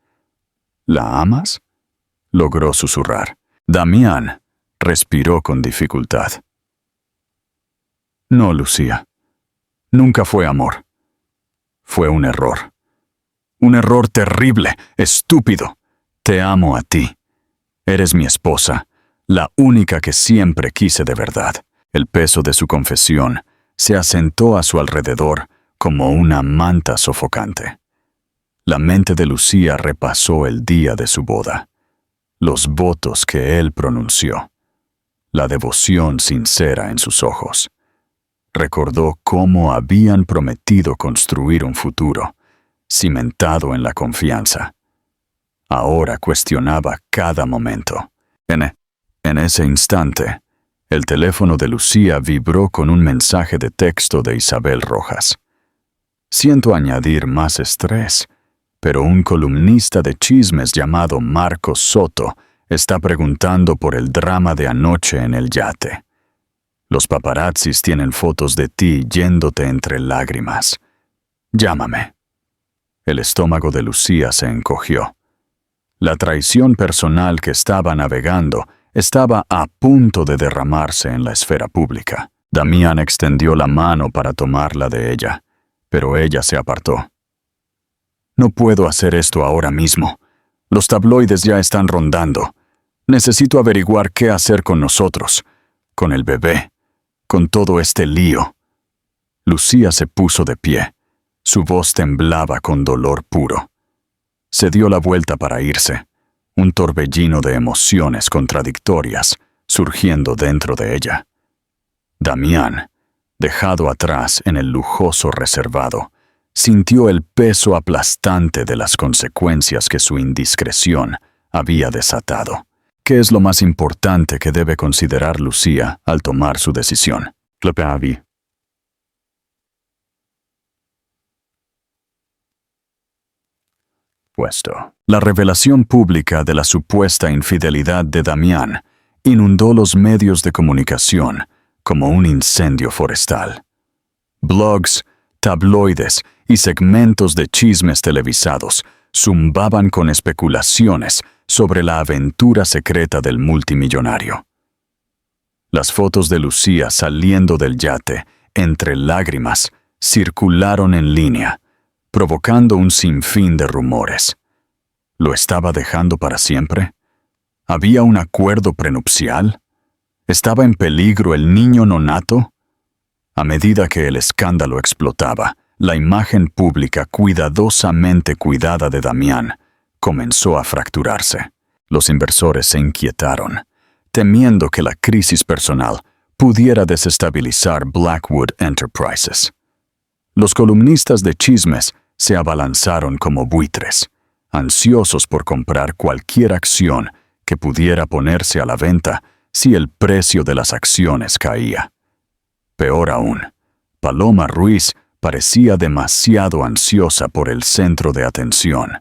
[SPEAKER 1] «¿La amas?», logró susurrar. Damián respiró con dificultad. «No, Lucía. Nunca fue amor. Fue un error. Un error terrible, estúpido. Te amo a ti. Eres mi esposa, la única que siempre quise de verdad». El peso de su confesión se asentó a su alrededor como una manta sofocante. La mente de Lucía repasó el día de su boda, los votos que él pronunció, la devoción sincera en sus ojos. Recordó cómo habían prometido construir un futuro, cimentado en la confianza. Ahora cuestionaba cada momento. En ese instante, el teléfono de Lucía vibró con un mensaje de texto de Isabel Rojas. Siento añadir más estrés, pero un columnista de chismes llamado Marcos Soto está preguntando por el drama de anoche en el yate. Los paparazzis tienen fotos de ti yéndote entre lágrimas. Llámame. El estómago de Lucía se encogió. La traición personal que estaba navegando estaba a punto de derramarse en la esfera pública. Damián extendió la mano para tomarla de ella, pero ella se apartó. No puedo hacer esto ahora mismo. Los tabloides ya están rondando. Necesito averiguar qué hacer con nosotros, con el bebé, con todo este lío. Lucía se puso de pie. Su voz temblaba con dolor puro. Se dio la vuelta para irse, un torbellino de emociones contradictorias surgiendo dentro de ella. Damián, dejado atrás en el lujoso reservado, sintió el peso aplastante de las consecuencias que su indiscreción había desatado. ¿Qué es lo más importante que debe considerar Lucía al tomar su decisión? La revelación pública de la supuesta infidelidad de Damián inundó los medios de comunicación como un incendio forestal. Blogs, tabloides y segmentos de chismes televisados zumbaban con especulaciones sobre la aventura secreta del multimillonario. Las fotos de Lucía saliendo del yate, entre lágrimas, circularon en línea, provocando un sinfín de rumores. ¿Lo estaba dejando para siempre? ¿Había un acuerdo prenupcial? ¿Estaba en peligro el niño nonato? A medida que el escándalo explotaba, la imagen pública cuidadosamente cuidada de Damián comenzó a fracturarse. Los inversores se inquietaron, temiendo que la crisis personal pudiera desestabilizar Blackwood Enterprises. Los columnistas de chismes se abalanzaron como buitres, ansiosos por comprar cualquier acción que pudiera ponerse a la venta si el precio de las acciones caía. Peor aún, Paloma Ruiz parecía demasiado ansiosa por el centro de atención,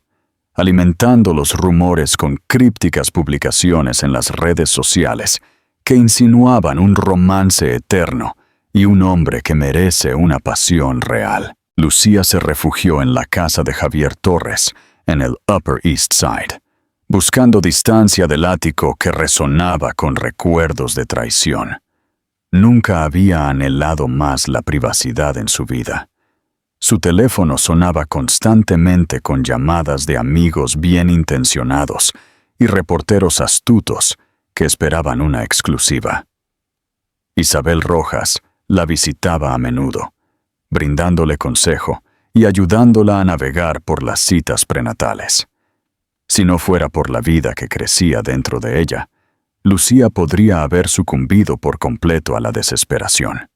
[SPEAKER 1] alimentando los rumores con crípticas publicaciones en las redes sociales que insinuaban un romance eterno y un hombre que merece una pasión real. Lucía se refugió en la casa de Javier Torres, en el Upper East Side, buscando distancia del ático que resonaba con recuerdos de traición. Nunca había anhelado más la privacidad en su vida. Su teléfono sonaba constantemente con llamadas de amigos bien intencionados y reporteros astutos que esperaban una exclusiva. Isabel Rojas la visitaba a menudo, brindándole consejo y ayudándola a navegar por las citas prenatales. Si no fuera por la vida que crecía dentro de ella, Lucía podría haber sucumbido por completo a la desesperación.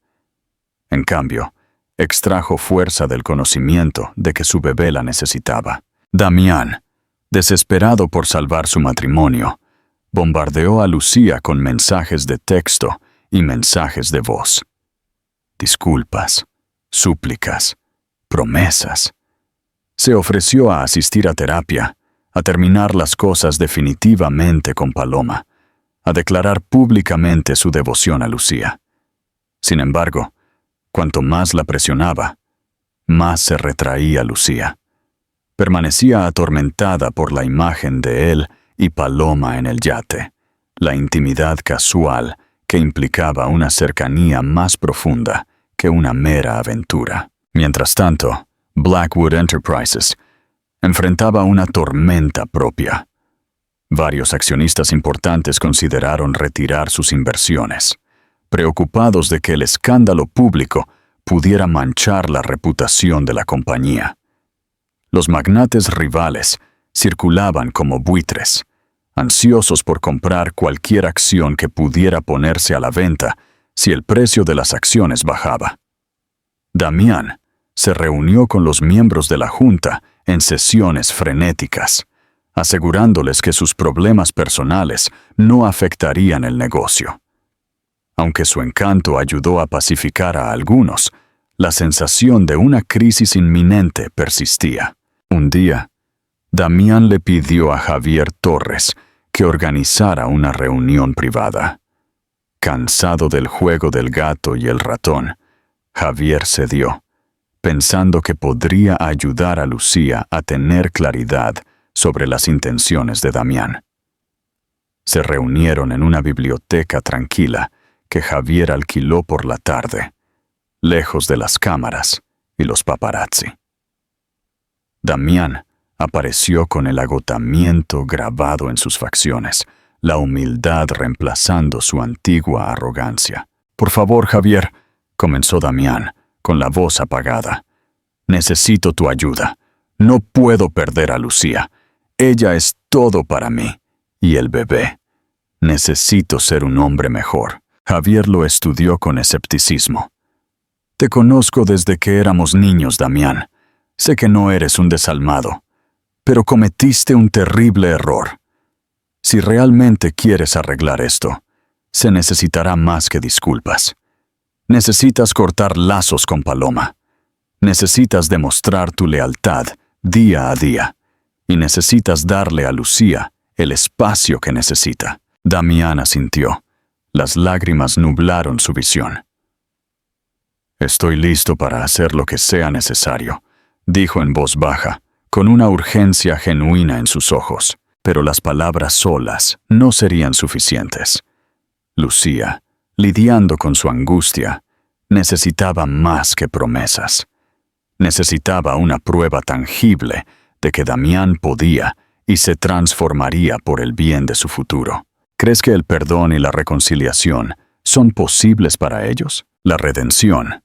[SPEAKER 1] En cambio, extrajo fuerza del conocimiento de que su bebé la necesitaba. Damián, desesperado por salvar su matrimonio, bombardeó a Lucía con mensajes de texto y mensajes de voz. Disculpas, súplicas, promesas. Se ofreció a asistir a terapia, a terminar las cosas definitivamente con Paloma, a declarar públicamente su devoción a Lucía. Sin embargo, cuanto más la presionaba, más se retraía Lucía. Permanecía atormentada por la imagen de él y Paloma en el yate, la intimidad casual que implicaba una cercanía más profunda que una mera aventura. Mientras tanto, Blackwood Enterprises enfrentaba una tormenta propia. Varios accionistas importantes consideraron retirar sus inversiones, preocupados de que el escándalo público pudiera manchar la reputación de la compañía. Los magnates rivales circulaban como buitres, ansiosos por comprar cualquier acción que pudiera ponerse a la venta si el precio de las acciones bajaba. Damián se reunió con los miembros de la junta en sesiones frenéticas, asegurándoles que sus problemas personales no afectarían el negocio. Aunque su encanto ayudó a pacificar a algunos, la sensación de una crisis inminente persistía. Un día, Damián le pidió a Javier Torres que organizara una reunión privada. Cansado del juego del gato y el ratón, Javier cedió, pensando que podría ayudar a Lucía a tener claridad sobre las intenciones de Damián. Se reunieron en una biblioteca tranquila que Javier alquiló por la tarde, lejos de las cámaras y los paparazzi. Damián apareció con el agotamiento grabado en sus facciones, la humildad reemplazando su antigua arrogancia. «Por favor, Javier», comenzó Damián, con la voz apagada. «Necesito tu ayuda. No puedo perder a Lucía. Ella es todo para mí. Y el bebé. Necesito ser un hombre mejor». Javier lo estudió con escepticismo. «Te conozco desde que éramos niños, Damián. Sé que no eres un desalmado, pero cometiste un terrible error. Si realmente quieres arreglar esto, se necesitará más que disculpas. Necesitas cortar lazos con Paloma. Necesitas demostrar tu lealtad día a día. Y necesitas darle a Lucía el espacio que necesita». Damián asintió. Las lágrimas nublaron su visión. «Estoy listo para hacer lo que sea necesario», dijo en voz baja, con una urgencia genuina en sus ojos. Pero las palabras solas no serían suficientes. Lucía, lidiando con su angustia, necesitaba más que promesas. Necesitaba una prueba tangible de que Damián podía y se transformaría por el bien de su futuro. ¿Crees que el perdón y la reconciliación son posibles para ellos? La redención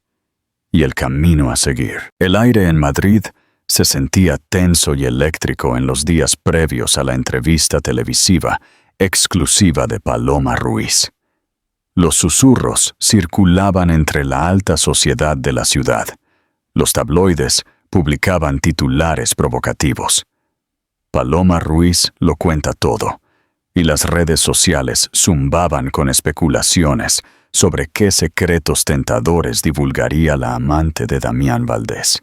[SPEAKER 1] y el camino a seguir. El aire en Madrid se sentía tenso y eléctrico en los días previos a la entrevista televisiva exclusiva de Paloma Ruiz. Los susurros circulaban entre la alta sociedad de la ciudad. Los tabloides publicaban titulares provocativos. Paloma Ruiz lo cuenta todo, y las redes sociales zumbaban con especulaciones sobre qué secretos tentadores divulgaría la amante de Damián Valdés.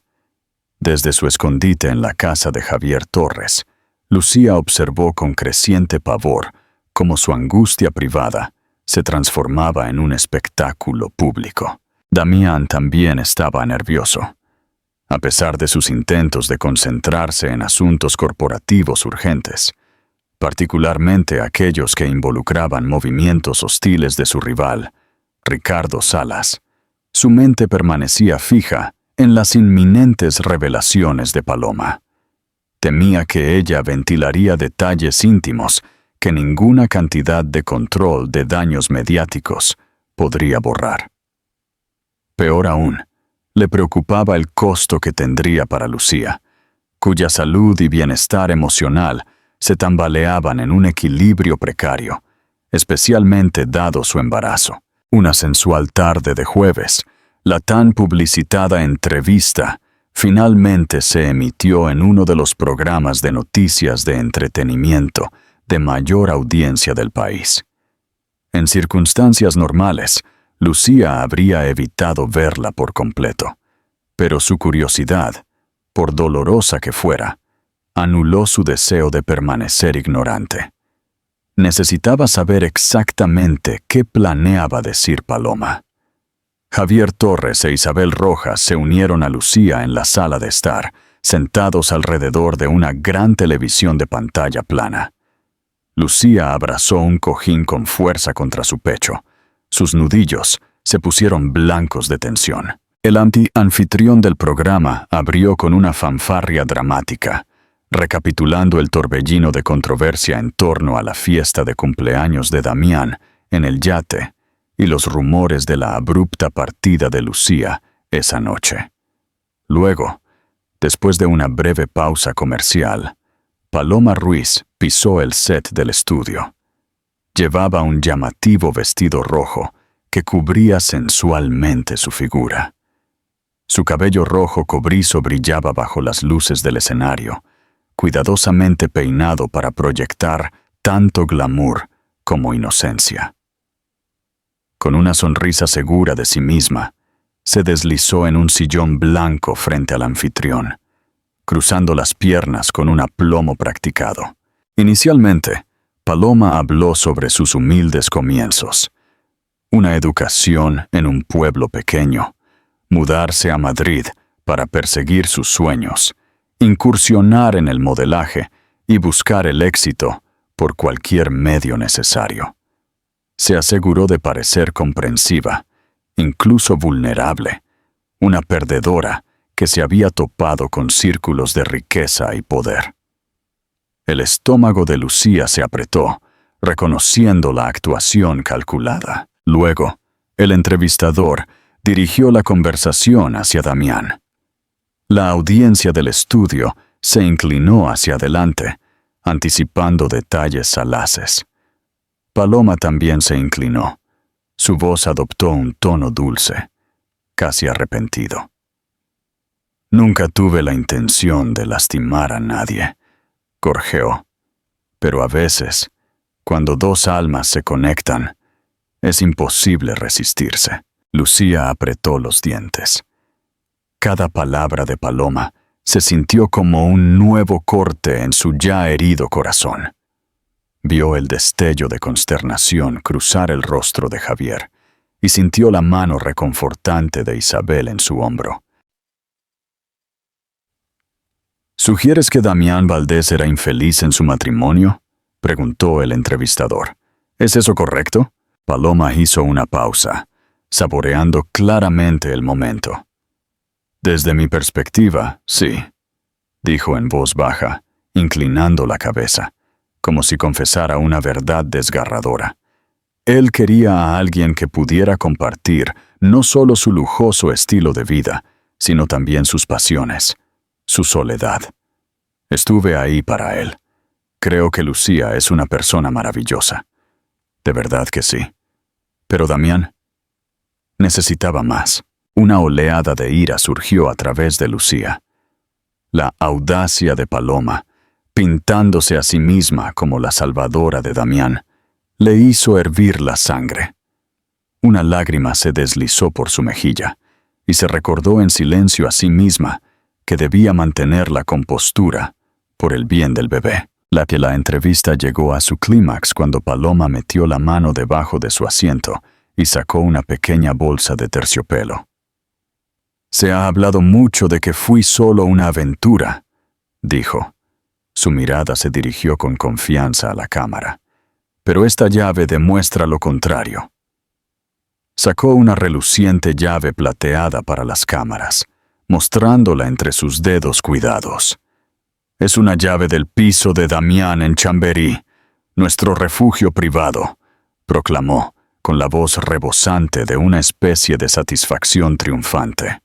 [SPEAKER 1] Desde su escondite en la casa de Javier Torres, Lucía observó con creciente pavor cómo su angustia privada se transformaba en un espectáculo público. Damián también estaba nervioso. A pesar de sus intentos de concentrarse en asuntos corporativos urgentes, particularmente aquellos que involucraban movimientos hostiles de su rival, Ricardo Salas, su mente permanecía fija en las inminentes revelaciones de Paloma. Temía que ella ventilaría detalles íntimos que ninguna cantidad de control de daños mediáticos podría borrar. Peor aún, le preocupaba el costo que tendría para Lucía, cuya salud y bienestar emocional se tambaleaban en un equilibrio precario, especialmente dado su embarazo. Una sensual tarde de jueves, la tan publicitada entrevista finalmente se emitió en uno de los programas de noticias de entretenimiento de mayor audiencia del país. En circunstancias normales, Lucía habría evitado verla por completo, pero su curiosidad, por dolorosa que fuera, anuló su deseo de permanecer ignorante. Necesitaba saber exactamente qué planeaba decir Paloma. Javier Torres e Isabel Rojas se unieron a Lucía en la sala de estar, sentados alrededor de una gran televisión de pantalla plana. Lucía abrazó un cojín con fuerza contra su pecho. Sus nudillos se pusieron blancos de tensión. El anfitrión del programa abrió con una fanfarria dramática, recapitulando el torbellino de controversia en torno a la fiesta de cumpleaños de Damián en el yate y los rumores de la abrupta partida de Lucía esa noche. Luego, después de una breve pausa comercial, Paloma Ruiz pisó el set del estudio. Llevaba un llamativo vestido rojo que cubría sensualmente su figura. Su cabello rojo cobrizo brillaba bajo las luces del escenario, cuidadosamente peinado para proyectar tanto glamour como inocencia. Con una sonrisa segura de sí misma, se deslizó en un sillón blanco frente al anfitrión, cruzando las piernas con un aplomo practicado. Inicialmente, Paloma habló sobre sus humildes comienzos, una educación en un pueblo pequeño, mudarse a Madrid para perseguir sus sueños, incursionar en el modelaje y buscar el éxito por cualquier medio necesario. Se aseguró de parecer comprensiva, incluso vulnerable, una perdedora que se había topado con círculos de riqueza y poder. El estómago de Lucía se apretó, reconociendo la actuación calculada. Luego, el entrevistador dirigió la conversación hacia Damián. La audiencia del estudio se inclinó hacia adelante, anticipando detalles salaces. Paloma también se inclinó. Su voz adoptó un tono dulce, casi arrepentido. Nunca tuve la intención de lastimar a nadie, gorjeó. Pero a veces, cuando dos almas se conectan, es imposible resistirse. Lucía apretó los dientes. Cada palabra de Paloma se sintió como un nuevo corte en su ya herido corazón. Vio el destello de consternación cruzar el rostro de Javier y sintió la mano reconfortante de Isabel en su hombro. ¿Sugieres que Damián Valdés era infeliz en su matrimonio?, preguntó el entrevistador. ¿Es eso correcto? Paloma hizo una pausa, saboreando claramente el momento. Desde mi perspectiva, sí, dijo en voz baja, inclinando la cabeza, como si confesara una verdad desgarradora. Él quería a alguien que pudiera compartir no solo su lujoso estilo de vida, sino también sus pasiones, su soledad. Estuve ahí para él. Creo que Lucía es una persona maravillosa. De verdad que sí. Pero Damián necesitaba más. Una oleada de ira surgió a través de Lucía. La audacia de Paloma, pintándose a sí misma como la salvadora de Damián, le hizo hervir la sangre. Una lágrima se deslizó por su mejilla y se recordó en silencio a sí misma que debía mantener la compostura por el bien del bebé. La entrevista llegó a su clímax cuando Paloma metió la mano debajo de su asiento y sacó una pequeña bolsa de terciopelo. Se ha hablado mucho de que fui solo una aventura, dijo. Su mirada se dirigió con confianza a la cámara. Pero esta llave demuestra lo contrario. Sacó una reluciente llave plateada para las cámaras, mostrándola entre sus dedos cuidados. Es una llave del piso de Damián en Chamberí, nuestro refugio privado, proclamó, con la voz rebosante de una especie de satisfacción triunfante.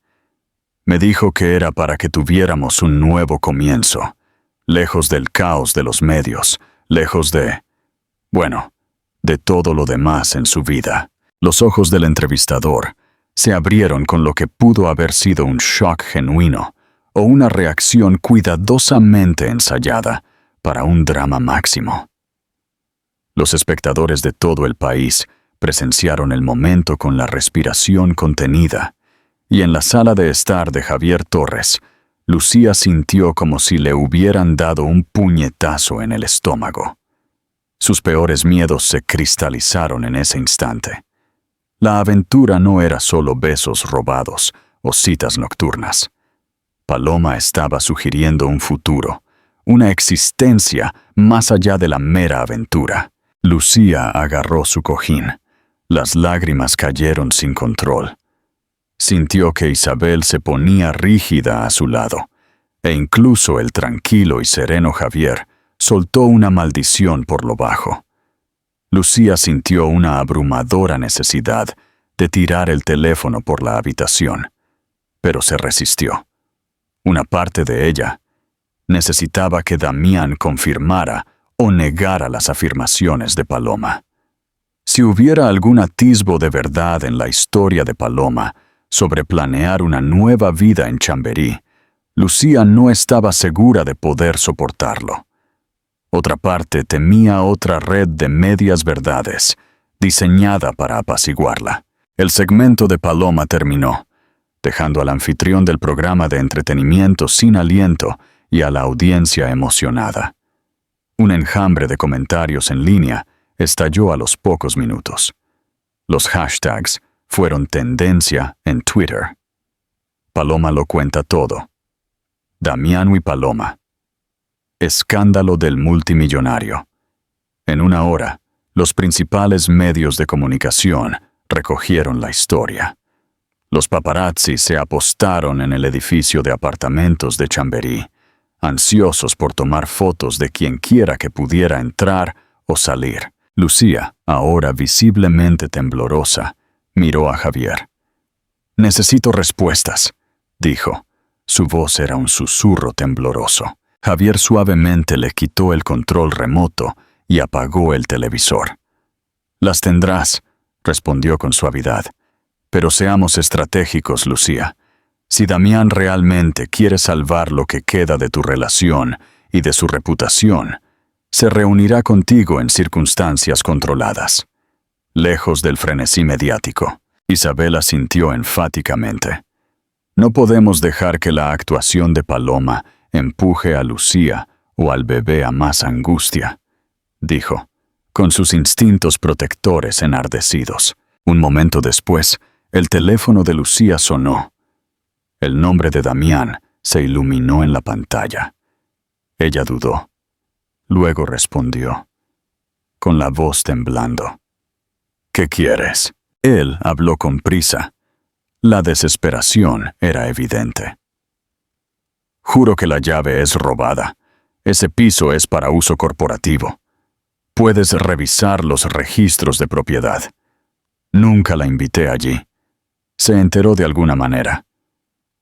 [SPEAKER 1] Me dijo que era para que tuviéramos un nuevo comienzo, lejos del caos de los medios, lejos de todo lo demás en su vida. Los ojos del entrevistador se abrieron con lo que pudo haber sido un shock genuino o una reacción cuidadosamente ensayada para un drama máximo. Los espectadores de todo el país presenciaron el momento con la respiración contenida, y en la sala de estar de Javier Torres, Lucía sintió como si le hubieran dado un puñetazo en el estómago. Sus peores miedos se cristalizaron en ese instante. La aventura no era solo besos robados o citas nocturnas. Paloma estaba sugiriendo un futuro, una existencia más allá de la mera aventura. Lucía agarró su cojín. Las lágrimas cayeron sin control. Sintió que Isabel se ponía rígida a su lado, e incluso el tranquilo y sereno Javier soltó una maldición por lo bajo. Lucía sintió una abrumadora necesidad de tirar el teléfono por la habitación. pero se resistió. Una parte de ella necesitaba que Damián confirmara o negara las afirmaciones de Paloma. Si hubiera algún atisbo de verdad en la historia de Paloma sobre planear una nueva vida en Chamberí, Lucía no estaba segura de poder soportarlo. Otra parte temía otra red de medias verdades, diseñada para apaciguarla. El segmento de Paloma terminó, dejando al anfitrión del programa de entretenimiento sin aliento y a la audiencia emocionada. Un enjambre de comentarios en línea estalló a los pocos minutos. Los hashtags fueron tendencia en Twitter. Paloma lo cuenta todo. Damián y Paloma. Escándalo del multimillonario. En una hora, los principales medios de comunicación recogieron la historia. Los paparazzi se apostaron en el edificio de apartamentos de Chamberí, ansiosos por tomar fotos de quien quiera que pudiera entrar o salir. Lucía, ahora visiblemente temblorosa, miró a Javier. «Necesito respuestas», dijo. Su voz era un susurro tembloroso. Javier suavemente le quitó el control remoto y apagó el televisor. «Las tendrás», respondió con suavidad. «Pero seamos estratégicos, Lucía. Si Damián realmente quiere salvar lo que queda de tu relación y de su reputación, se reunirá contigo en circunstancias controladas, lejos del frenesí mediático». Isabela sintió enfáticamente. «No podemos dejar que la actuación de Paloma empuje a Lucía o al bebé a más angustia», dijo, con sus instintos protectores enardecidos. Un momento después, el teléfono de Lucía sonó. El nombre de Damián se iluminó en la pantalla. Ella dudó. Luego respondió, con la voz temblando. «¿Qué quieres?». Él habló con prisa. La desesperación era evidente. «Juro que la llave es robada. Ese piso es para uso corporativo. Puedes revisar los registros de propiedad. Nunca la invité allí. Se enteró de alguna manera.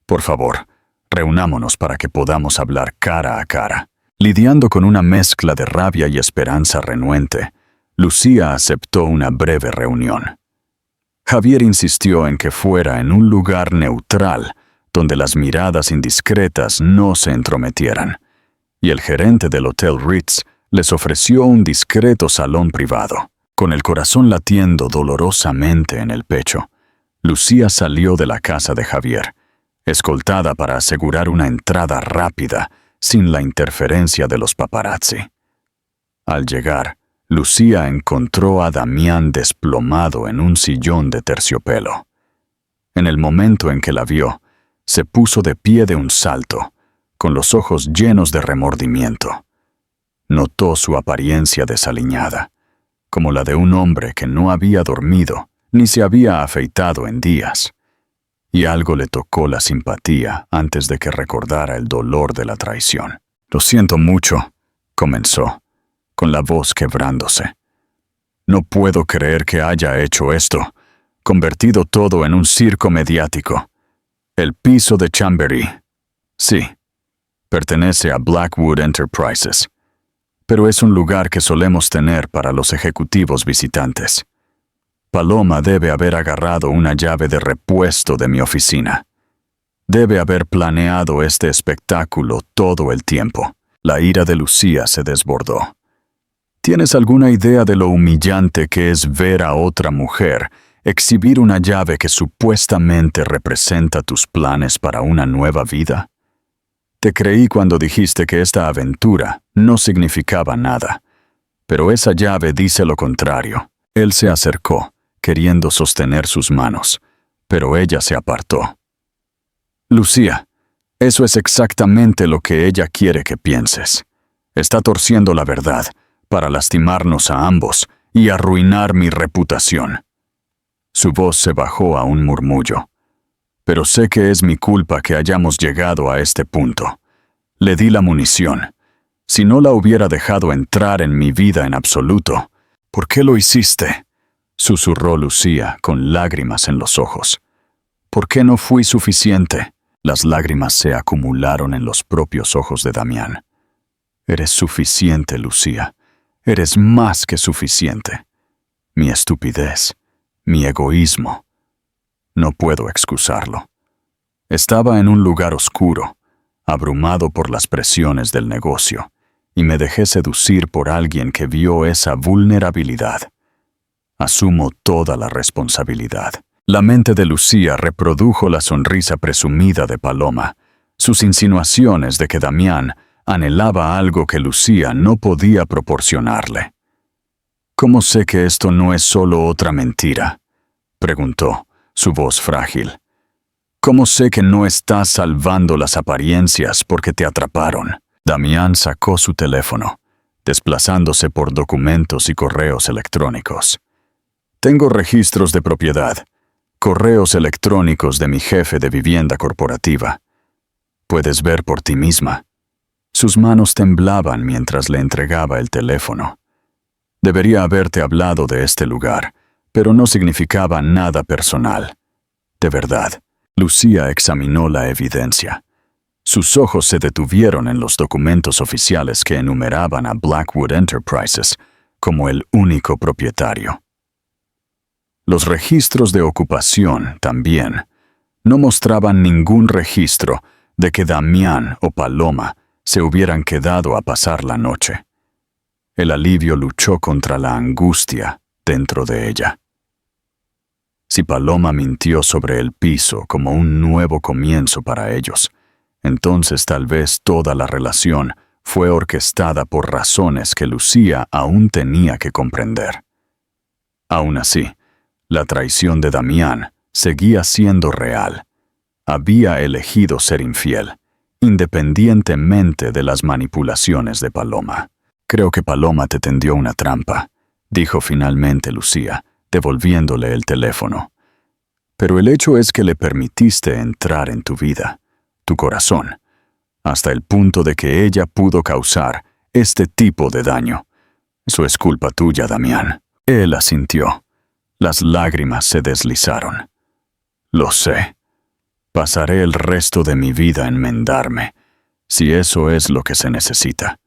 [SPEAKER 1] Por favor, reunámonos para que podamos hablar cara a cara». Lidiando con una mezcla de rabia y esperanza renuente, Lucía aceptó una breve reunión. Javier insistió en que fuera en un lugar neutral, donde las miradas indiscretas no se entrometieran, y el gerente del Hotel Ritz les ofreció un discreto salón privado. Con el corazón latiendo dolorosamente en el pecho, Lucía salió de la casa de Javier, escoltada para asegurar una entrada rápida, sin la interferencia de los paparazzi. Al llegar, Lucía encontró a Damián desplomado en un sillón de terciopelo. En el momento en que la vio, se puso de pie de un salto, con los ojos llenos de remordimiento. Notó su apariencia desaliñada, como la de un hombre que no había dormido ni se había afeitado en días. Y algo le tocó la simpatía antes de que recordara el dolor de la traición. «Lo siento mucho», comenzó, con la voz quebrándose. «No puedo creer que haya hecho esto, convertido todo en un circo mediático. El piso de Chamberí. Sí, pertenece a Blackwood Enterprises, pero es un lugar que solemos tener para los ejecutivos visitantes. Paloma debe haber agarrado una llave de repuesto de mi oficina. Debe haber planeado este espectáculo todo el tiempo». La ira de Lucía se desbordó. ¿Tienes alguna idea de lo humillante que es ver a otra mujer exhibir una llave que supuestamente representa tus planes para una nueva vida? Te creí cuando dijiste que esta aventura no significaba nada, pero esa llave dice lo contrario. Él se acercó, queriendo sostener sus manos, pero ella se apartó. «Lucía, eso es exactamente lo que ella quiere que pienses. Está torciendo la verdad para lastimarnos a ambos y arruinar mi reputación». Su voz se bajó a un murmullo. «Pero sé que es mi culpa que hayamos llegado a este punto. Le di la munición. Si no la hubiera dejado entrar en mi vida en absoluto, ¿por qué lo hiciste?», susurró Lucía con lágrimas en los ojos. ¿Por qué no fui suficiente? Las lágrimas se acumularon en los propios ojos de Damián. Eres suficiente, Lucía. Eres más que suficiente. Mi estupidez, mi egoísmo. No puedo excusarlo. Estaba en un lugar oscuro, abrumado por las presiones del negocio, y me dejé seducir por alguien que vio esa vulnerabilidad. Asumo toda la responsabilidad. La mente de Lucía reprodujo la sonrisa presumida de Paloma, sus insinuaciones de que Damián anhelaba algo que Lucía no podía proporcionarle. ¿Cómo sé que esto no es solo otra mentira?, preguntó, su voz frágil. ¿Cómo sé que no estás salvando las apariencias porque te atraparon? Damián sacó su teléfono, desplazándose por documentos y correos electrónicos. Tengo registros de propiedad, correos electrónicos de mi jefe de vivienda corporativa. Puedes ver por ti misma. Sus manos temblaban mientras le entregaba el teléfono. Debería haberte hablado de este lugar, pero no significaba nada personal. De verdad, Lucía examinó la evidencia. Sus ojos se detuvieron en los documentos oficiales que enumeraban a Blackwood Enterprises como el único propietario. Los registros de ocupación, también, no mostraban ningún registro de que Damián o Paloma se hubieran quedado a pasar la noche. El alivio luchó contra la angustia dentro de ella. Si Paloma mintió sobre el piso como un nuevo comienzo para ellos, entonces tal vez toda la relación fue orquestada por razones que Lucía aún tenía que comprender. Aún así, la traición de Damián seguía siendo real. Había elegido ser infiel, independientemente de las manipulaciones de Paloma. Creo que Paloma te tendió una trampa, dijo finalmente Lucía, devolviéndole el teléfono. Pero el hecho es que le permitiste entrar en tu vida, tu corazón, hasta el punto de que ella pudo causar este tipo de daño. Eso es culpa tuya, Damián. Él asintió. Las lágrimas se deslizaron. Lo sé. Pasaré el resto de mi vida a enmendarme, si eso es lo que se necesita.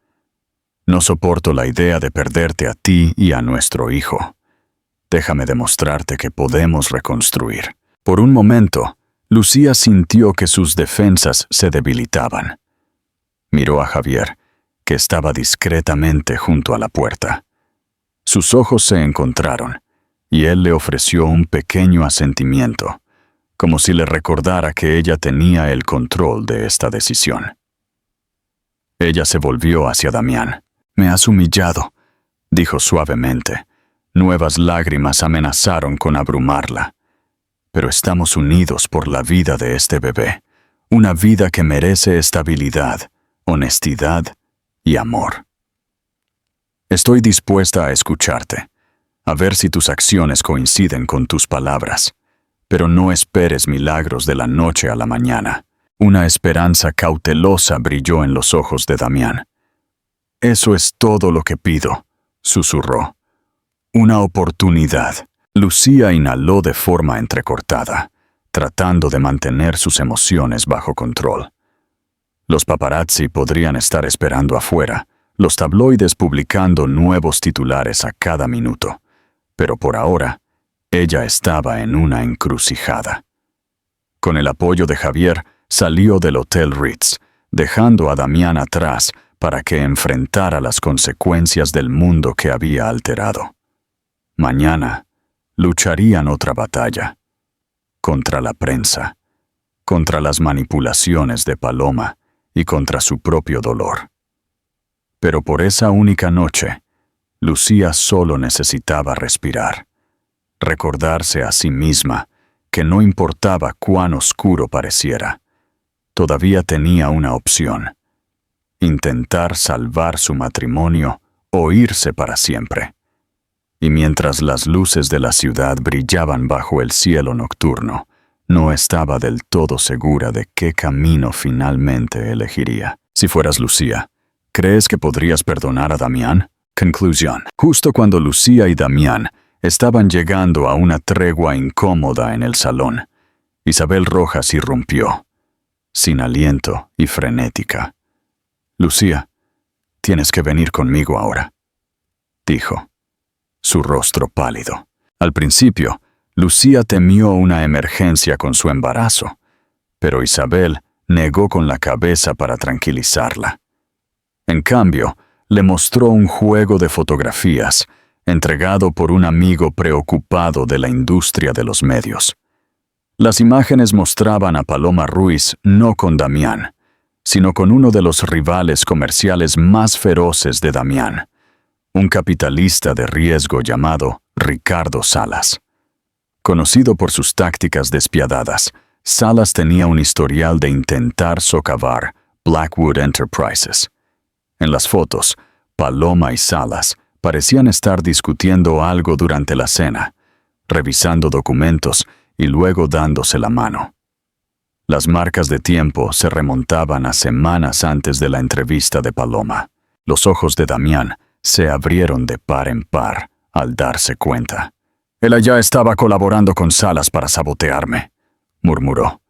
[SPEAKER 1] No soporto la idea de perderte a ti y a nuestro hijo. Déjame demostrarte que podemos reconstruir. Por un momento, Lucía sintió que sus defensas se debilitaban. Miró a Javier, que estaba discretamente junto a la puerta. Sus ojos se encontraron, y él le ofreció un pequeño asentimiento, como si le recordara que ella tenía el control de esta decisión. Ella se volvió hacia Damián. «Me has humillado», dijo suavemente. Nuevas lágrimas amenazaron con abrumarla. «Pero estamos unidos por la vida de este bebé, una vida que merece estabilidad, honestidad y amor. Estoy dispuesta a escucharte, a ver si tus acciones coinciden con tus palabras, pero no esperes milagros de la noche a la mañana». Una esperanza cautelosa brilló en los ojos de Damián. «Eso es todo lo que pido», susurró. «Una oportunidad». Lucía inhaló de forma entrecortada, tratando de mantener sus emociones bajo control. Los paparazzi podrían estar esperando afuera, los tabloides publicando nuevos titulares a cada minuto, pero por ahora, ella estaba en una encrucijada. Con el apoyo de Javier, salió del Hotel Ritz, dejando a Damián atrás para que enfrentara las consecuencias del mundo que había alterado. Mañana, lucharían otra batalla, contra la prensa, contra las manipulaciones de Paloma y contra su propio dolor. Pero por esa única noche, Lucía solo necesitaba respirar, recordarse a sí misma que no importaba cuán oscuro pareciera, todavía tenía una opción: intentar salvar su matrimonio o irse para siempre. Y mientras las luces de la ciudad brillaban bajo el cielo nocturno, no estaba del todo segura de qué camino finalmente elegiría. Si fueras Lucía, ¿crees que podrías perdonar a Damián? Conclusión. Justo cuando Lucía y Damián estaban llegando a una tregua incómoda en el salón, Isabel Rojas irrumpió, sin aliento y frenética. «Lucía, tienes que venir conmigo ahora», dijo, su rostro pálido. Al principio, Lucía temió una emergencia con su embarazo, pero Isabel negó con la cabeza para tranquilizarla. En cambio, le mostró un juego de fotografías entregado por un amigo preocupado de la industria de los medios. Las imágenes mostraban a Paloma Ruiz no con Damián, sino con uno de los rivales comerciales más feroces de Damián, un capitalista de riesgo llamado Ricardo Salas. Conocido por sus tácticas despiadadas, Salas tenía un historial de intentar socavar Blackwood Enterprises. En las fotos, Paloma y Salas parecían estar discutiendo algo durante la cena, revisando documentos y luego dándose la mano. Las marcas de tiempo se remontaban a semanas antes de la entrevista de Paloma. Los ojos de Damián se abrieron de par en par al darse cuenta. «Ella ya estaba colaborando con Salas para sabotearme», murmuró.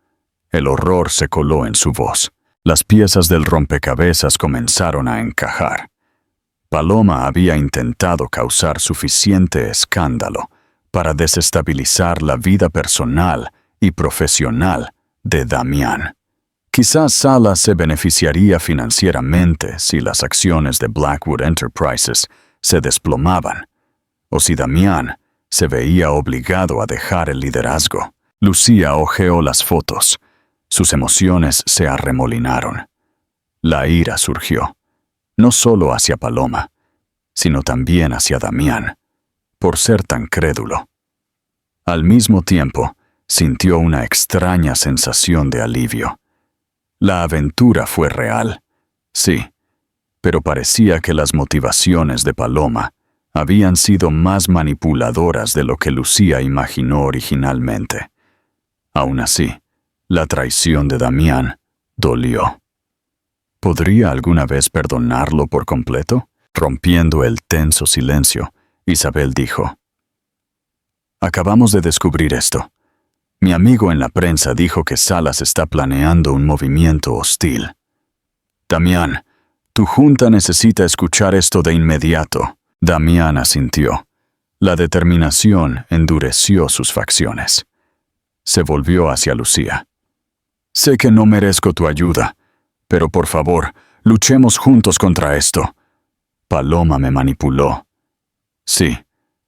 [SPEAKER 1] El horror se coló en su voz. Las piezas del rompecabezas comenzaron a encajar. Paloma había intentado causar suficiente escándalo para desestabilizar la vida personal y profesional de Damián. Quizás Salas se beneficiaría financieramente si las acciones de Blackwood Enterprises se desplomaban, o si Damián se veía obligado a dejar el liderazgo. Lucía hojeó las fotos. Sus emociones se arremolinaron. La ira surgió, no solo hacia Paloma, sino también hacia Damián, por ser tan crédulo. Al mismo tiempo, sintió una extraña sensación de alivio. La aventura fue real, sí, pero parecía que las motivaciones de Paloma habían sido más manipuladoras de lo que Lucía imaginó originalmente. Aún así, la traición de Damián dolió. ¿Podría alguna vez perdonarlo por completo? Rompiendo el tenso silencio, Isabel dijo: «Acabamos de descubrir esto. Mi amigo en la prensa dijo que Salas está planeando un movimiento hostil. Damián, tu junta necesita escuchar esto de inmediato». Damián asintió. La determinación endureció sus facciones. Se volvió hacia Lucía. «Sé que no merezco tu ayuda, pero por favor, luchemos juntos contra esto. Paloma me manipuló. Sí,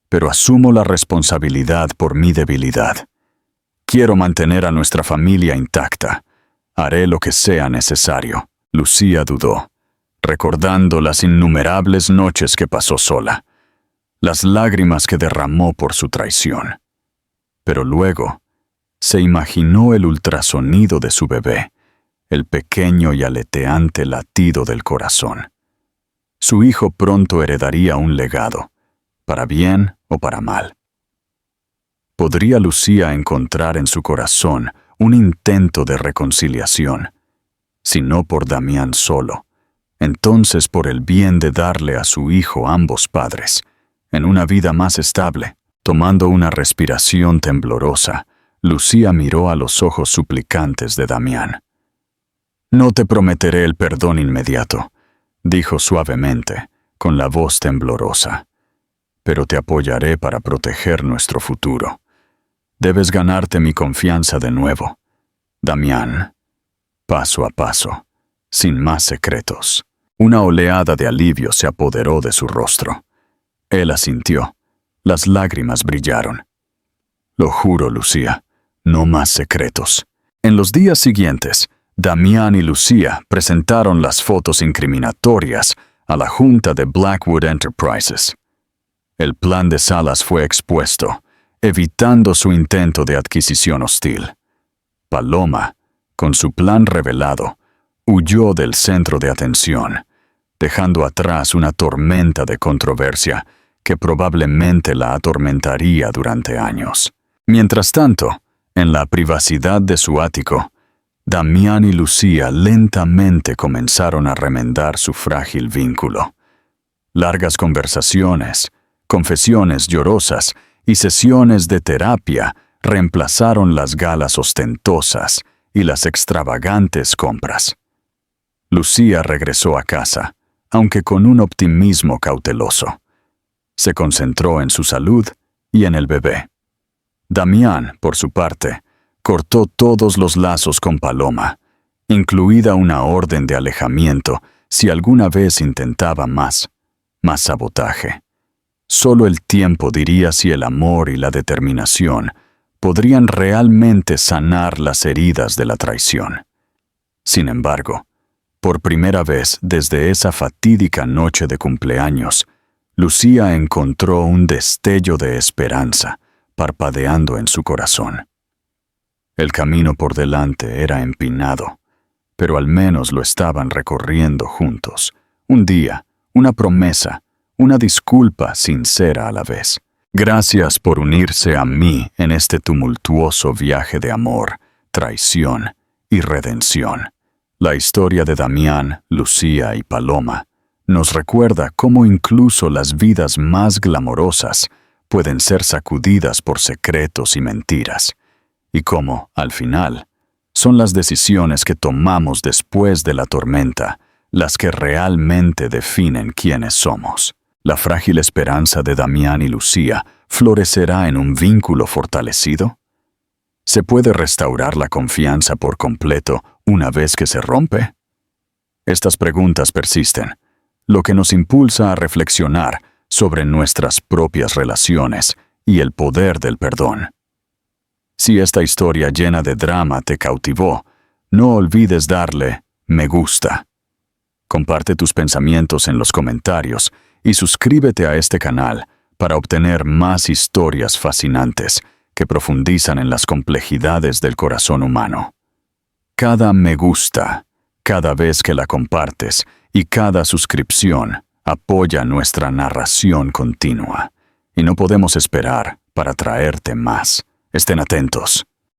[SPEAKER 1] pero asumo la responsabilidad por mi debilidad. Quiero mantener a nuestra familia intacta. Haré lo que sea necesario». Lucía dudó, recordando las innumerables noches que pasó sola, las lágrimas que derramó por su traición. Pero luego se imaginó el ultrasonido de su bebé, el pequeño y aleteante latido del corazón. Su hijo pronto heredaría un legado, para bien o para mal. ¿Podría Lucía encontrar en su corazón un intento de reconciliación? Si no por Damián solo, entonces por el bien de darle a su hijo ambos padres, en una vida más estable. Tomando una respiración temblorosa, Lucía miró a los ojos suplicantes de Damián. «No te prometeré el perdón inmediato», dijo suavemente, con la voz temblorosa. «Pero te apoyaré para proteger nuestro futuro. Debes ganarte mi confianza de nuevo, Damián. Paso a paso, sin más secretos». Una oleada de alivio se apoderó de su rostro. Él asintió. Las lágrimas brillaron. «Lo juro, Lucía, no más secretos». En los días siguientes, Damián y Lucía presentaron las fotos incriminatorias a la junta de Blackwood Enterprises. El plan de Salas fue expuesto, evitando su intento de adquisición hostil. Paloma, con su plan revelado, huyó del centro de atención, dejando atrás una tormenta de controversia que probablemente la atormentaría durante años. Mientras tanto, en la privacidad de su ático, Damián y Lucía lentamente comenzaron a remendar su frágil vínculo. Largas conversaciones, confesiones llorosas y sesiones de terapia reemplazaron las galas ostentosas y las extravagantes compras. Lucía regresó a casa, aunque con un optimismo cauteloso. Se concentró en su salud y en el bebé. Damián, por su parte, cortó todos los lazos con Paloma, incluida una orden de alejamiento si alguna vez intentaba más sabotaje. Solo el tiempo diría si el amor y la determinación podrían realmente sanar las heridas de la traición. Sin embargo, por primera vez desde esa fatídica noche de cumpleaños, Lucía encontró un destello de esperanza parpadeando en su corazón. El camino por delante era empinado, pero al menos lo estaban recorriendo juntos. Un día, una promesa, una disculpa sincera a la vez. Gracias por unirse a mí en este tumultuoso viaje de amor, traición y redención. La historia de Damián, Lucía y Paloma nos recuerda cómo incluso las vidas más glamorosas pueden ser sacudidas por secretos y mentiras, y cómo, al final, son las decisiones que tomamos después de la tormenta las que realmente definen quiénes somos. ¿La frágil esperanza de Damián y Lucía florecerá en un vínculo fortalecido? ¿Se puede restaurar la confianza por completo una vez que se rompe? Estas preguntas persisten, lo que nos impulsa a reflexionar sobre nuestras propias relaciones y el poder del perdón. Si esta historia llena de drama te cautivó, no olvides darle me gusta. Comparte tus pensamientos en los comentarios y suscríbete a este canal para obtener más historias fascinantes que profundizan en las complejidades del corazón humano. Cada me gusta, cada vez que la compartes y cada suscripción apoya nuestra narración continua, y no podemos esperar para traerte más. Estén atentos.